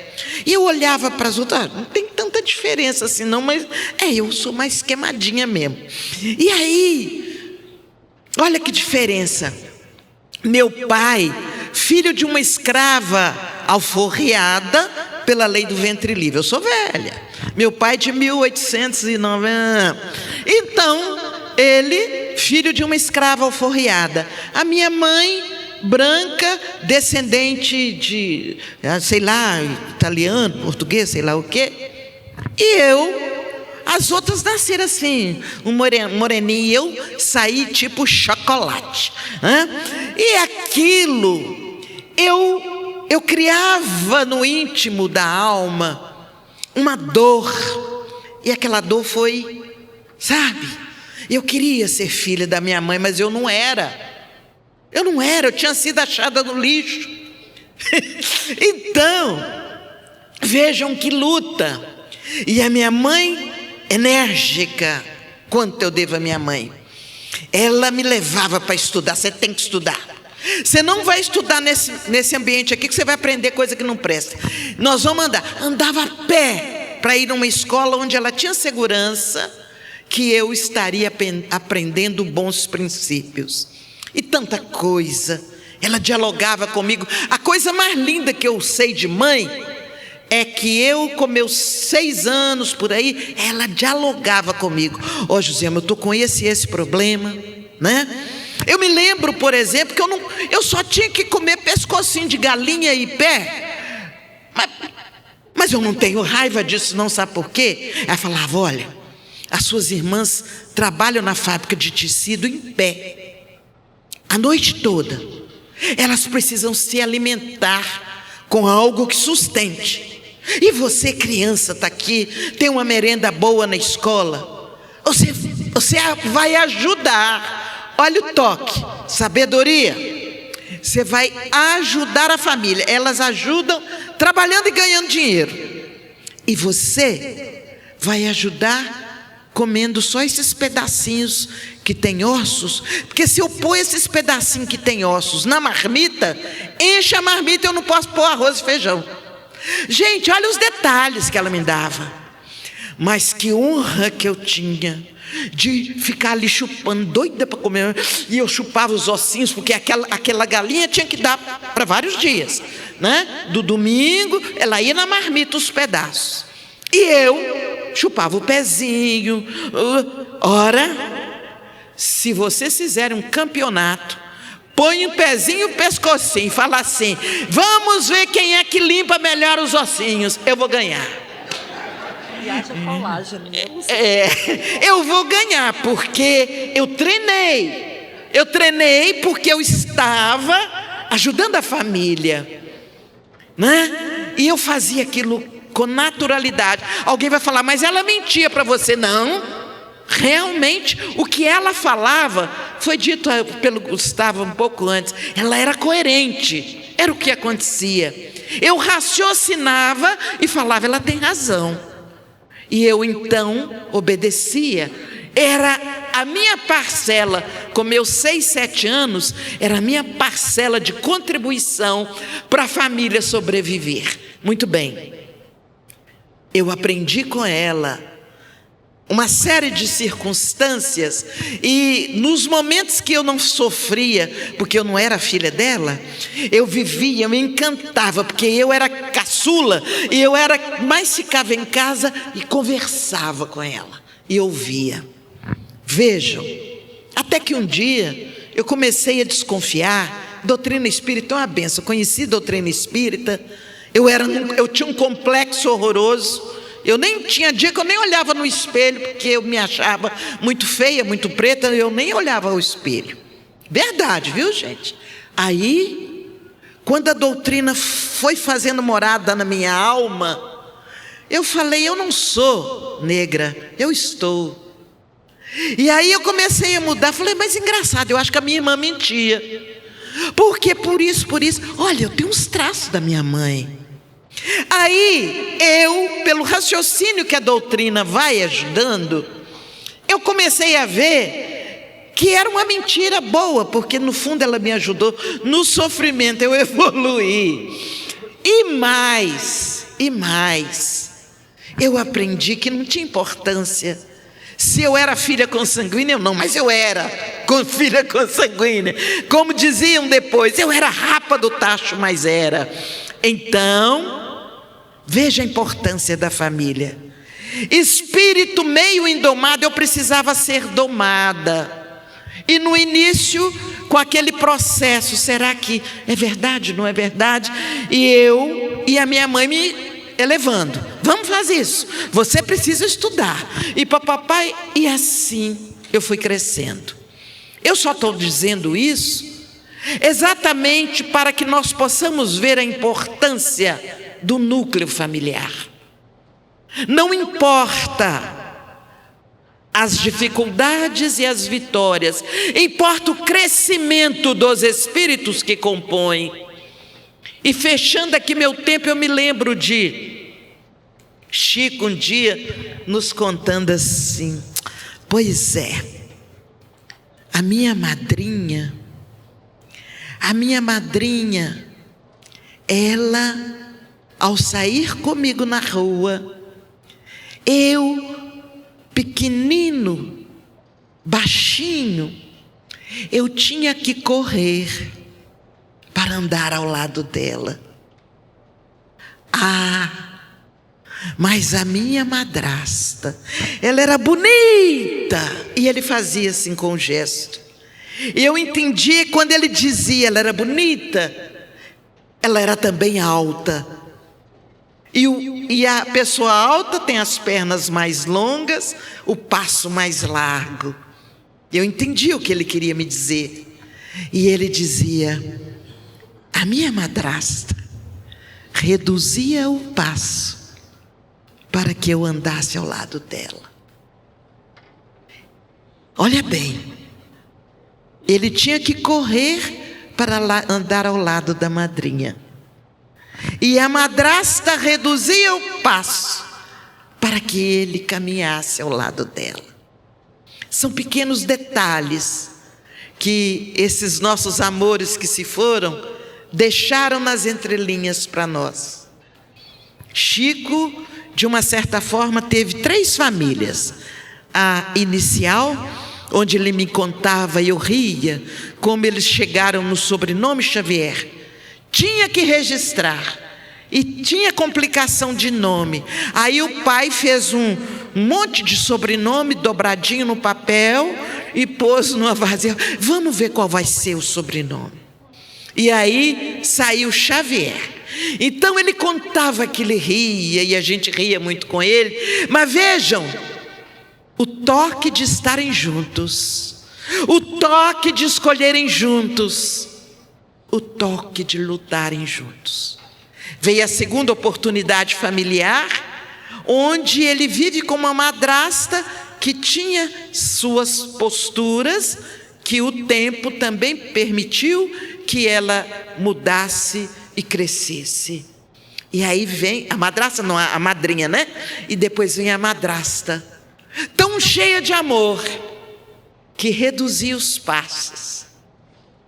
E eu olhava para as outras, não tem tanta diferença assim não, mas eu sou mais queimadinha mesmo. E aí, olha que diferença. Meu pai, filho de uma escrava alforriada pela lei do ventre livre. Eu sou velha. Meu pai de 1890. Então, ele, filho de uma escrava alforriada. A minha mãe, branca, descendente de, sei lá, italiano, português, sei lá o quê. E as outras nasceram assim, um moreninho, e eu saí tipo chocolate. E aquilo, eu criava no íntimo da alma uma dor, e aquela dor foi, sabe, eu queria ser filha da minha mãe, mas eu não era. Eu não era, eu tinha sido achada no lixo. Então, vejam que luta. E a minha mãe, enérgica, quanto eu devo à minha mãe, ela me levava para estudar. Você tem que estudar. Você não vai estudar nesse ambiente aqui que você vai aprender coisa que não presta. Nós vamos andava a pé para ir numa escola onde ela tinha segurança que eu estaria aprendendo bons princípios. E tanta coisa. Ela dialogava comigo. A coisa mais linda que eu sei de mãe é que eu, com meus 6 anos por aí, ela dialogava comigo. Ó, José, eu estou com esse problema, né? Eu me lembro, por exemplo, que eu só tinha que comer pescocinho de galinha e pé. Mas eu não tenho raiva disso, não, sabe por quê? Ela falava: olha, as suas irmãs trabalham na fábrica de tecido em pé, a noite toda. Elas precisam se alimentar com algo que sustente. E você, criança, está aqui, tem uma merenda boa na escola. Você vai ajudar. Olha o toque, sabedoria. Você vai ajudar a família. Elas ajudam trabalhando e ganhando dinheiro. E você vai ajudar comendo só esses pedacinhos que tem ossos. Porque se eu pôr esses pedacinhos que tem ossos na marmita, enche a marmita e eu não posso pôr arroz e feijão. Gente, olha os detalhes que ela me dava. Mas que honra que eu tinha de ficar ali chupando, doida para comer. E eu chupava os ossinhos, porque aquela galinha tinha que dar para vários dias, né? Do domingo ela ia na marmita os pedaços, e eu chupava o pezinho. Ora, se vocês fizerem um campeonato, põe um pezinho e um pescocinho e fala assim: vamos ver quem é que limpa melhor os ossinhos, eu vou ganhar. Eu vou ganhar, porque eu treinei porque eu estava ajudando a família, né? E eu fazia aquilo com naturalidade. Alguém vai falar: mas ela mentia para você. Não, realmente o que ela falava foi dito pelo Gustavo um pouco antes. Ela era coerente, era o que acontecia. Eu raciocinava e falava: ela tem razão. E eu então obedecia. Era a minha parcela, com meus 6, 7 anos, era a minha parcela de contribuição para a família sobreviver. Muito bem, eu aprendi com ela uma série de circunstâncias, e nos momentos que eu não sofria, porque eu não era filha dela, eu vivia, eu me encantava, porque eu era caçula, e mais ficava em casa e conversava com ela, e ouvia. Vejam, até que um dia eu comecei a desconfiar. Doutrina espírita é uma benção. Eu conheci doutrina espírita, eu tinha um complexo horroroso. Eu nem tinha dia que eu nem olhava no espelho, porque eu me achava muito feia, muito preta. Eu nem olhava ao espelho. Verdade, viu, gente? Aí, quando a doutrina foi fazendo morada na minha alma, eu falei: eu não sou negra, eu estou. E aí eu comecei a mudar. Falei: mas engraçado, eu acho que a minha irmã mentia. Porque por isso, olha, eu tenho uns traços da minha mãe. Aí eu, pelo raciocínio que a doutrina vai ajudando, eu comecei a ver que era uma mentira boa, porque no fundo ela me ajudou. No sofrimento eu evoluí. E mais, eu aprendi que não tinha importância se eu era filha consanguínea ou não, mas eu era filha consanguínea. Como diziam depois, eu era rapa do tacho, mas era. Então, veja a importância da família. Espírito meio indomado, eu precisava ser domada. E no início, com aquele processo, será que é verdade, não é verdade? E eu e a minha mãe me elevando: vamos fazer isso, você precisa estudar. E papai, e assim eu fui crescendo. Eu só estou dizendo isso exatamente para que nós possamos ver a importância do núcleo familiar. Não importa as dificuldades e as vitórias, importa o crescimento dos espíritos que compõem. E fechando aqui meu tempo, eu me lembro de Chico um dia nos contando assim: pois é, a minha madrinha, ela, ao sair comigo na rua, eu, pequenino, baixinho, eu tinha que correr para andar ao lado dela. Mas a minha madrasta, ela era bonita. E ele fazia assim com o gesto. E eu entendi quando ele dizia ela era bonita, ela era também alta. E a pessoa alta tem as pernas mais longas, o passo mais largo. Eu entendi o que ele queria me dizer. E ele dizia: a minha madrasta reduzia o passo para que eu andasse ao lado dela. Olha bem, ele tinha que correr para andar ao lado da madrinha. E a madrasta reduzia o passo para que ele caminhasse ao lado dela. São pequenos detalhes que esses nossos amores que se foram deixaram nas entrelinhas para nós. Chico, de uma certa forma, teve 3 famílias. A inicial, onde ele me contava e eu ria, como eles chegaram no sobrenome Xavier. Tinha que registrar e tinha complicação de nome. Aí o pai fez um monte de sobrenome dobradinho no papel e pôs numa vasilha. Vamos ver qual vai ser o sobrenome. E aí saiu Xavier. Então ele contava que ele ria e a gente ria muito com ele. Mas vejam, o toque de estarem juntos, o toque de escolherem juntos, o toque de lutarem juntos. Veio a segunda oportunidade familiar, onde ele vive com uma madrasta que tinha suas posturas, que o tempo também permitiu que ela mudasse e crescesse. E aí vem a madrasta, não, a madrinha, né? E depois vem a madrasta, tão cheia de amor, que reduzia os passos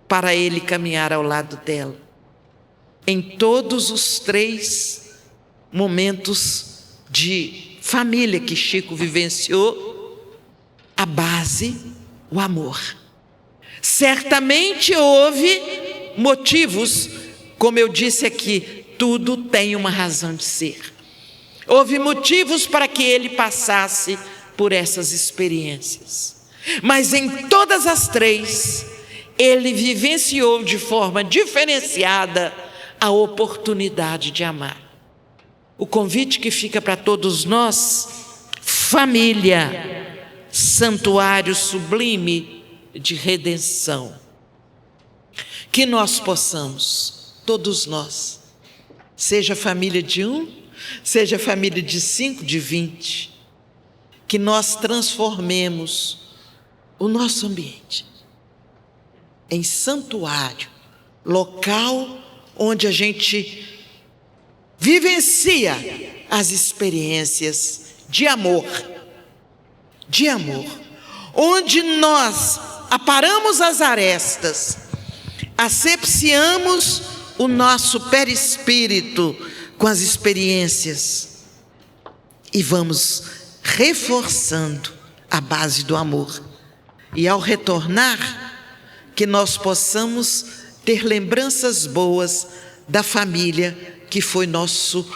para ele caminhar ao lado dela. Em todos os 3 momentos de família que Chico vivenciou, a base, o amor. Certamente houve motivos, como eu disse aqui, tudo tem uma razão de ser. Houve motivos para que ele passasse por essas experiências. Mas em todas as 3, ele vivenciou de forma diferenciada a oportunidade de amar. O convite que fica para todos nós: família, santuário sublime de redenção. Que nós possamos, todos nós, seja família de 1, seja família de 5, de 20, que nós transformemos o nosso ambiente em santuário, local onde a gente vivencia as experiências de amor, onde nós aparamos as arestas, asepsiamos o nosso perispírito com as experiências e vamos reforçando a base do amor. E ao retornar, que nós possamos ter lembranças boas da família que foi nosso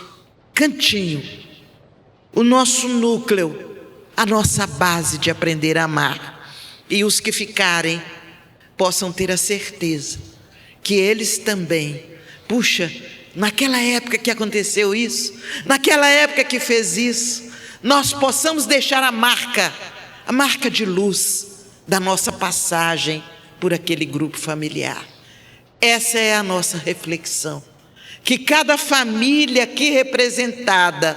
cantinho, o nosso núcleo, a nossa base de aprender a amar. E os que ficarem possam ter a certeza que eles também, puxa, naquela época que aconteceu isso, naquela época que fez isso, nós possamos deixar a marca de luz da nossa passagem por aquele grupo familiar. Essa é a nossa reflexão. Que cada família aqui representada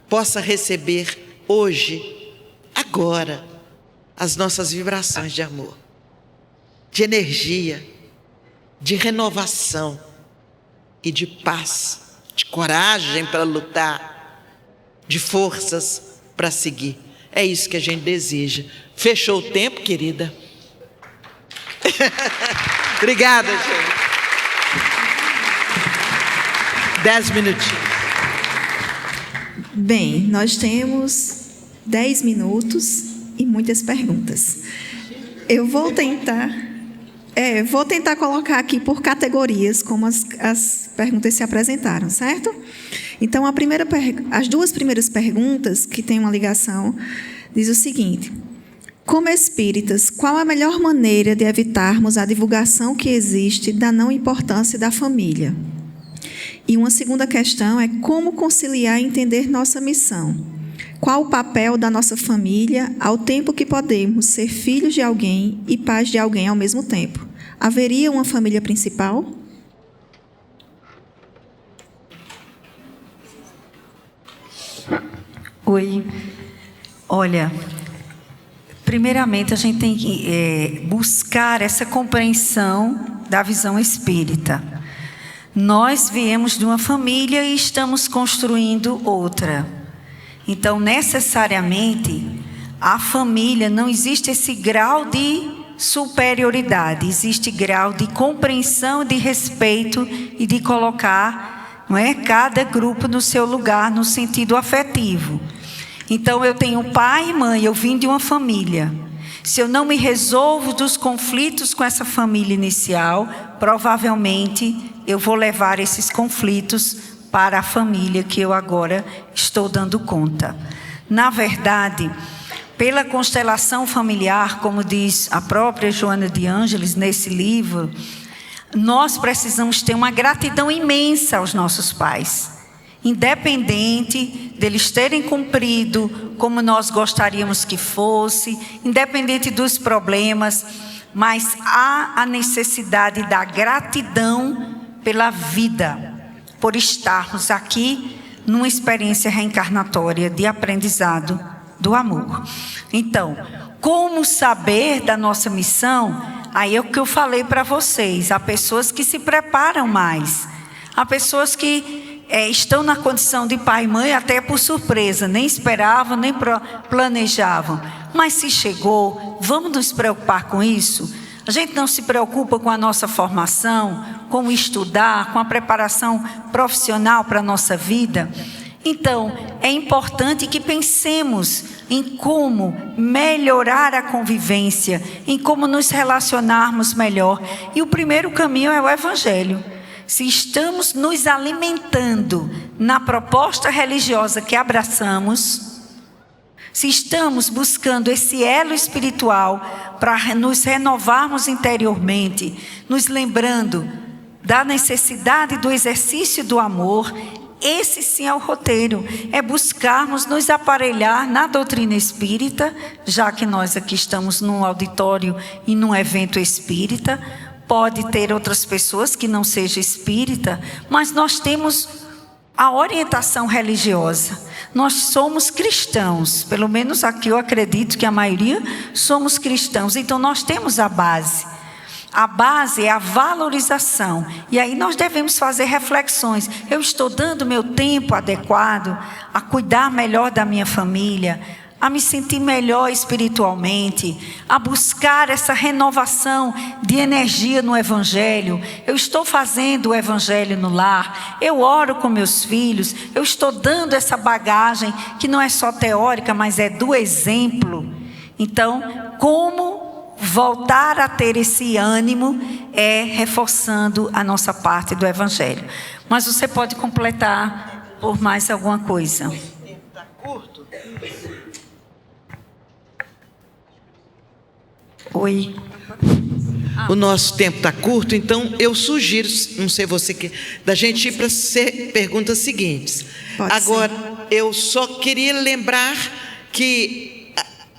possa receber hoje, agora, revigora as nossas vibrações de amor, de energia, de renovação e de paz, de coragem para lutar, de forças para seguir. É isso que a gente deseja. Fechou o tempo, querida? Obrigada, gente. 10 minutinhos. Bem, nós temos 10 minutos e muitas perguntas. Eu vou tentar colocar aqui por categorias, como as perguntas se apresentaram, certo? Então, as duas primeiras perguntas, que têm uma ligação, diz o seguinte: como espíritas, qual a melhor maneira de evitarmos a divulgação que existe da não importância da família? E uma segunda questão é como conciliar e entender nossa missão. Qual o papel da nossa família ao tempo que podemos ser filhos de alguém e pais de alguém ao mesmo tempo? Haveria uma família principal? Oi. Olha, primeiramente a gente tem que buscar essa compreensão da visão espírita. Nós viemos de uma família e estamos construindo outra. Então, necessariamente, a família, não existe esse grau de superioridade, existe grau de compreensão, de respeito e de colocar, não é, cada grupo no seu lugar, no sentido afetivo. Então, eu tenho pai e mãe, eu vim de uma família. Se eu não me resolvo dos conflitos com essa família inicial, provavelmente eu vou levar esses conflitos para a família que eu agora estou dando conta. Na verdade, pela constelação familiar, como diz a própria Joana de Ângeles nesse livro, nós precisamos ter uma gratidão imensa aos nossos pais. Independente deles terem cumprido como nós gostaríamos que fosse, independente dos problemas, mas há a necessidade da gratidão pela vida, por estarmos aqui numa experiência reencarnatória de aprendizado do amor. Então, como saber da nossa missão? Aí é o que eu falei para vocês. Há pessoas que se preparam mais, há pessoas que estão na condição de pai e mãe até por surpresa, nem esperavam, nem planejavam. Mas se chegou, vamos nos preocupar com isso? A gente não se preocupa com a nossa formação, com estudar, com a preparação profissional para a nossa vida? Então, é importante que pensemos em como melhorar a convivência, em como nos relacionarmos melhor. E o primeiro caminho é o Evangelho. Se estamos nos alimentando na proposta religiosa que abraçamos, se estamos buscando esse elo espiritual para nos renovarmos interiormente, nos lembrando da necessidade do exercício do amor, esse sim é o roteiro, é buscarmos nos aparelhar na doutrina espírita, já que nós aqui estamos num auditório e num evento espírita. Pode ter outras pessoas que não sejam espírita, mas nós temos a orientação religiosa. Nós somos cristãos, pelo menos aqui eu acredito que a maioria somos cristãos. Então nós temos a base. A base é a valorização. E aí nós devemos fazer reflexões. Eu estou dando meu tempo adequado a cuidar melhor da minha família, a me sentir melhor espiritualmente, a buscar essa renovação de energia no Evangelho. Eu estou fazendo o Evangelho no lar, eu oro com meus filhos, eu estou dando essa bagagem que não é só teórica, mas é do exemplo. Então, como voltar a ter esse ânimo é reforçando a nossa parte do Evangelho. Mas você pode completar por mais alguma coisa. Está curto? Oi. O nosso tempo está curto, então eu sugiro, não sei você que, da gente ir para as perguntas seguintes. Agora, eu só queria lembrar que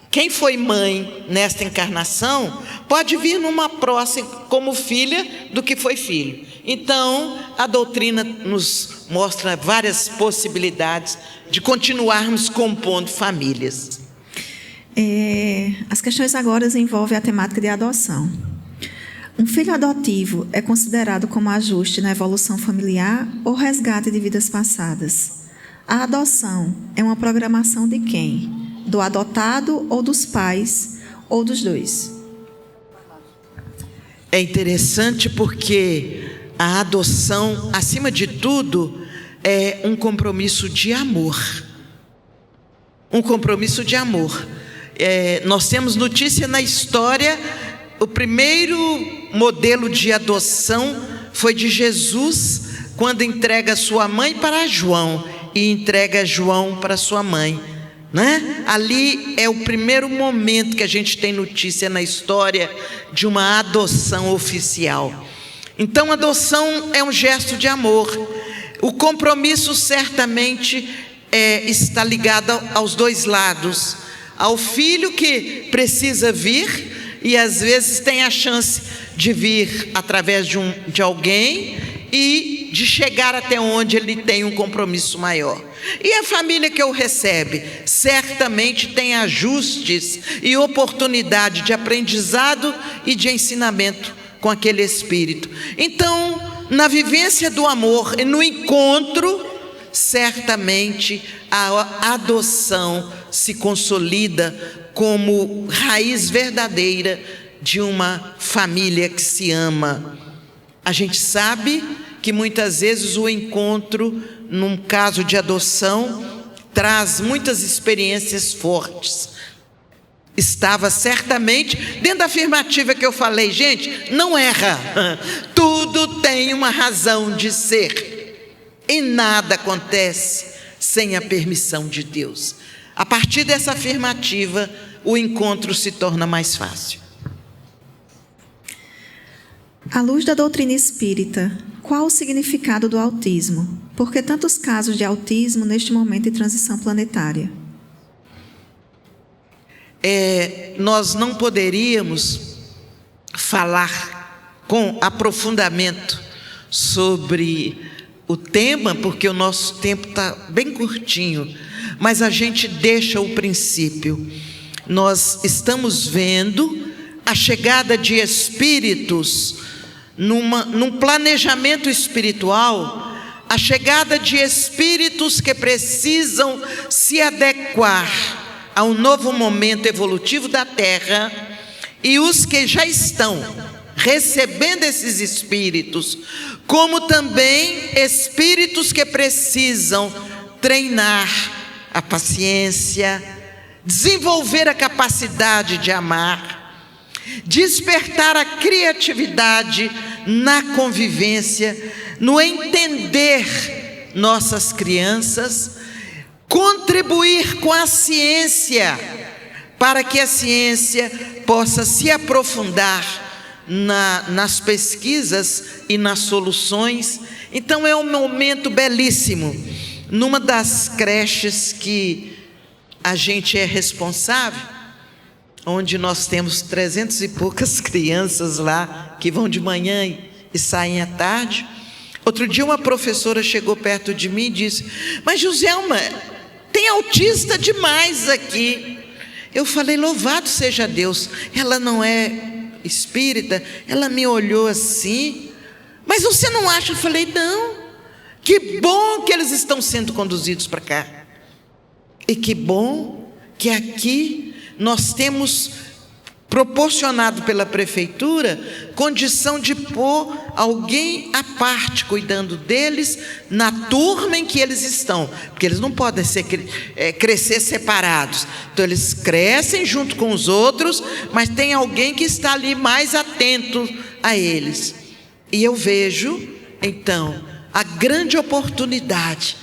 quem foi mãe nesta encarnação pode vir numa próxima como filha do que foi filho. Então, a doutrina nos mostra várias possibilidades de continuarmos compondo famílias. As questões agora envolvem a temática de adoção. Um filho adotivo é considerado como ajuste na evolução familiar ou resgate de vidas passadas? A adoção é uma programação de quem? Do adotado ou dos pais ou dos dois? É interessante porque a adoção, acima de tudo, é um compromisso de amor. Um compromisso de amor. Nós temos notícia na história, o primeiro modelo de adoção foi de Jesus, quando entrega sua mãe para João e entrega João para sua mãe, né? Ali é o primeiro momento que a gente tem notícia na história de uma adoção oficial. Então, a adoção é um gesto de amor. O compromisso certamente está ligado aos dois lados. Ao filho que precisa vir e às vezes tem a chance de vir através de alguém e de chegar até onde ele tem um compromisso maior. E a família que o recebe certamente tem ajustes e oportunidade de aprendizado e de ensinamento com aquele espírito. Então, na vivência do amor e no encontro, certamente a adoção se consolida como raiz verdadeira de uma família que se ama. A gente sabe que muitas vezes o encontro, num caso de adoção, traz muitas experiências fortes. Estava certamente dentro da afirmativa que eu falei, gente, não erra, tudo tem uma razão de ser. E nada acontece sem a permissão de Deus. A partir dessa afirmativa, o encontro se torna mais fácil. À luz da doutrina espírita, qual o significado do autismo? Por que tantos casos de autismo neste momento de transição planetária? Nós não poderíamos falar com aprofundamento sobre o tema, porque o nosso tempo está bem curtinho, mas a gente deixa o princípio. Nós estamos vendo a chegada de espíritos num planejamento espiritual, a chegada de espíritos que precisam se adequar ao novo momento evolutivo da Terra, e os que já estão recebendo esses espíritos, como também espíritos que precisam treinar a paciência, desenvolver a capacidade de amar, despertar a criatividade na convivência, no entender nossas crianças, contribuir com a ciência, para que a ciência possa se aprofundar nas pesquisas e nas soluções. Então é um momento belíssimo. Numa das creches que a gente é responsável, onde nós temos 300 e poucas crianças lá, que vão de manhã e saem à tarde, outro dia uma professora chegou perto de mim e disse: mas Joselma, tem autista demais aqui. Eu falei: louvado seja Deus. Ela não é espírita, ela me olhou assim: mas você não acha? Eu falei: não, que bom que eles estão sendo conduzidos para cá, e que bom que aqui nós temos proporcionado pela prefeitura condição de pôr alguém à parte cuidando deles na turma em que eles estão, porque eles não podem crescer separados. Então eles crescem junto com os outros, mas tem alguém que está ali mais atento a eles. E eu vejo então a grande oportunidade.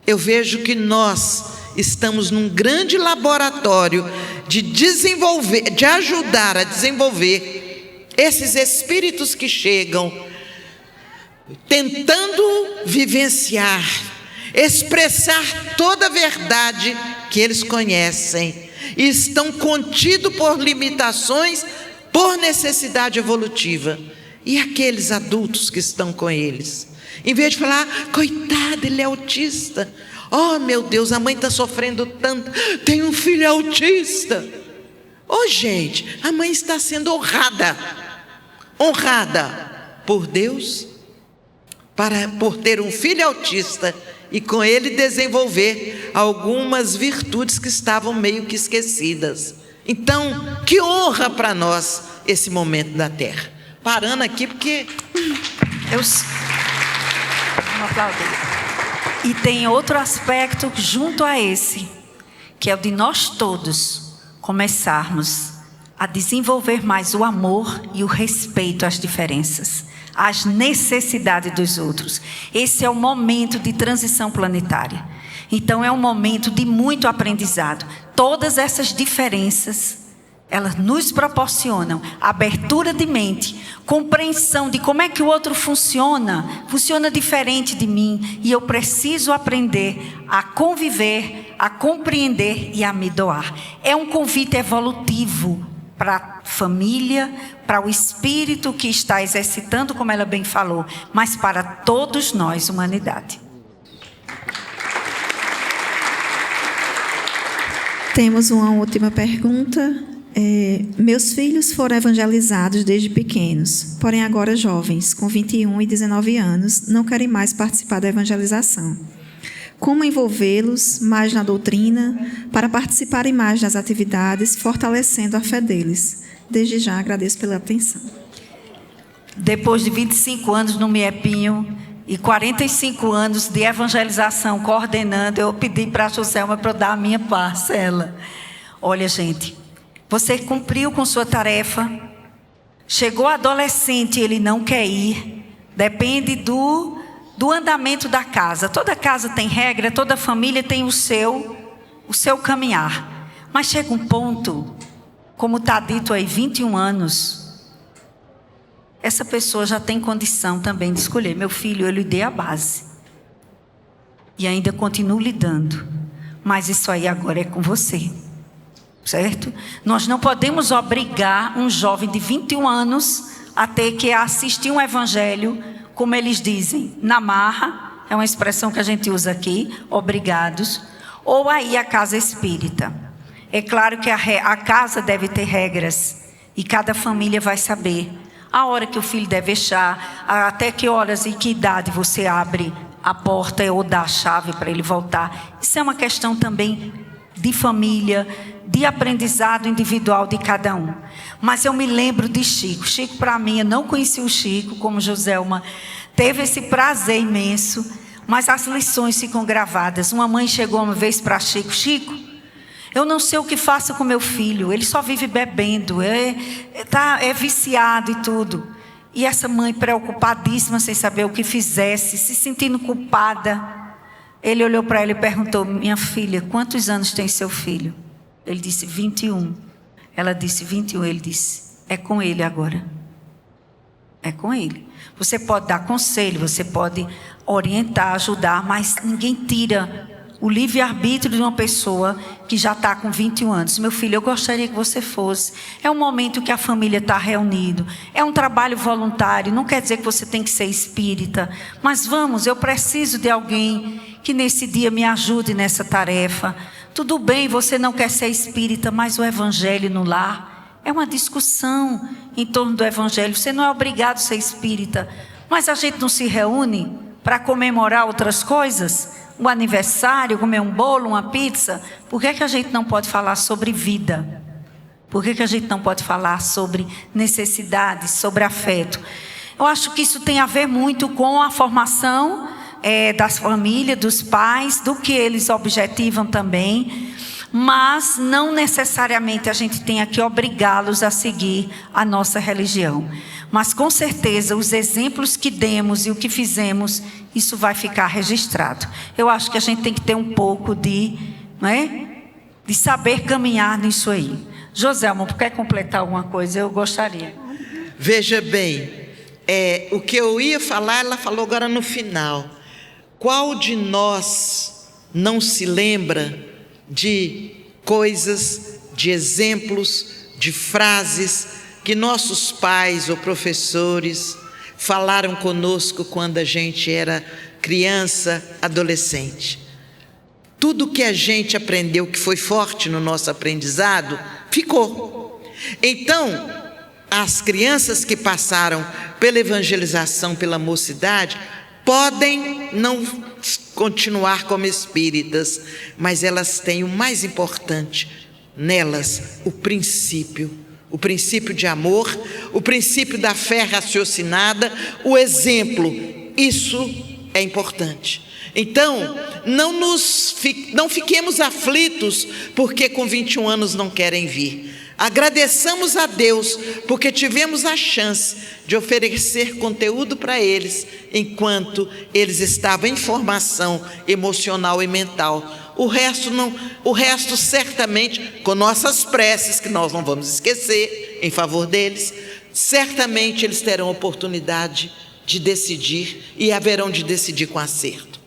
Eu vejo que nós estamos num grande laboratório de desenvolver, de ajudar a desenvolver esses espíritos que chegam, tentando vivenciar, expressar toda a verdade que eles conhecem, e estão contidos por limitações, por necessidade evolutiva. E aqueles adultos que estão com eles, em vez de falar: coitado, ele é autista, oh meu Deus, a mãe está sofrendo tanto, tem um filho autista. Ô, gente, a mãe está sendo honrada por Deus, por ter um filho autista e com ele desenvolver algumas virtudes que estavam meio que esquecidas. Então, que honra para nós esse momento da terra. Parando aqui porque... Vamos aplaudir. E tem outro aspecto junto a esse, que é o de nós todos começarmos a desenvolver mais o amor e o respeito às diferenças, às necessidades dos outros. Esse é o momento de transição planetária. Então é um momento de muito aprendizado. Todas essas diferenças, elas nos proporcionam abertura de mente, compreensão de como é que o outro funciona diferente de mim, e eu preciso aprender a conviver, a compreender e a me doar. É um convite evolutivo para a família, para o espírito que está exercitando, como ela bem falou, mas para todos nós, humanidade. Temos uma última pergunta. Meus filhos foram evangelizados desde pequenos, porém agora jovens, com 21 e 19 anos, não querem mais participar da evangelização. Como envolvê-los mais na doutrina para participarem mais das atividades, fortalecendo a fé deles? Desde já agradeço pela atenção. Depois de 25 anos no Miepinho e 45 anos de evangelização coordenando, eu pedi para a Joselma para eu dar a minha parcela. Olha, gente, você cumpriu com sua tarefa, chegou adolescente e ele não quer ir, depende do andamento da casa. Toda casa tem regra, toda família tem o seu caminhar. Mas chega um ponto, como está dito aí, 21 anos, essa pessoa já tem condição também de escolher. Meu filho, eu lhe dei a base. E ainda continuo lhe dando. Mas isso aí agora é com você. Certo? Nós não podemos obrigar um jovem de 21 anos a ter que assistir um evangelho, como eles dizem, na marra, é uma expressão que a gente usa aqui, obrigados, ou aí a casa espírita. É claro que a casa deve ter regras, e cada família vai saber a hora que o filho deve fechar, até que horas e que idade você abre a porta ou dá a chave para ele voltar. Isso é uma questão também de família, de aprendizado individual de cada um. Mas eu me lembro de Chico. Chico, para mim, eu não conheci o Chico, como Joselma teve esse prazer imenso, mas as lições ficam gravadas. Uma mãe chegou uma vez para Chico: Chico, eu não sei o que faço com meu filho, ele só vive bebendo, é viciado e tudo. E essa mãe, preocupadíssima, sem saber o que fizesse, se sentindo culpada, ele olhou para ela e perguntou: minha filha, quantos anos tem seu filho? Ele disse 21. Ela disse 21. Ele disse: é com ele agora. É com ele. Você pode dar conselho, você pode orientar, ajudar, mas ninguém tira o livre-arbítrio de uma pessoa que já está com 21 anos. Meu filho, eu gostaria que você fosse. É um momento que a família está reunida. É um trabalho voluntário. Não quer dizer que você tem que ser espírita. Mas vamos, eu preciso de alguém que nesse dia me ajude nessa tarefa. Tudo bem, você não quer ser espírita, mas o evangelho no lar é uma discussão em torno do evangelho. Você não é obrigado a ser espírita, mas a gente não se reúne para comemorar outras coisas? Um aniversário, comer um bolo, uma pizza? Por que a gente não pode falar sobre vida? Por que a gente não pode falar sobre necessidades, sobre afeto? Eu acho que isso tem a ver muito com a formação das famílias, dos pais, do que eles objetivam também, mas não necessariamente a gente tenha que obrigá-los a seguir a nossa religião. Mas com certeza os exemplos que demos e o que fizemos, isso vai ficar registrado. Eu acho que a gente tem que ter um pouco de saber caminhar nisso aí. Joselma, quer completar alguma coisa? Eu gostaria. Veja bem, o que eu ia falar, ela falou agora no final. Qual de nós não se lembra de coisas, de exemplos, de frases que nossos pais ou professores falaram conosco quando a gente era criança, adolescente? Tudo que a gente aprendeu que foi forte no nosso aprendizado, ficou. Então, as crianças que passaram pela evangelização, pela mocidade, podem não continuar como espíritas, mas elas têm o mais importante nelas, o princípio de amor, o princípio da fé raciocinada, o exemplo. Isso é importante. Então, não fiquemos aflitos porque com 21 anos não querem vir. Agradeçamos a Deus porque tivemos a chance de oferecer conteúdo para eles enquanto eles estavam em formação emocional e mental. O resto certamente, com nossas preces, que nós não vamos esquecer, em favor deles, certamente eles terão oportunidade de decidir e haverão de decidir com acerto.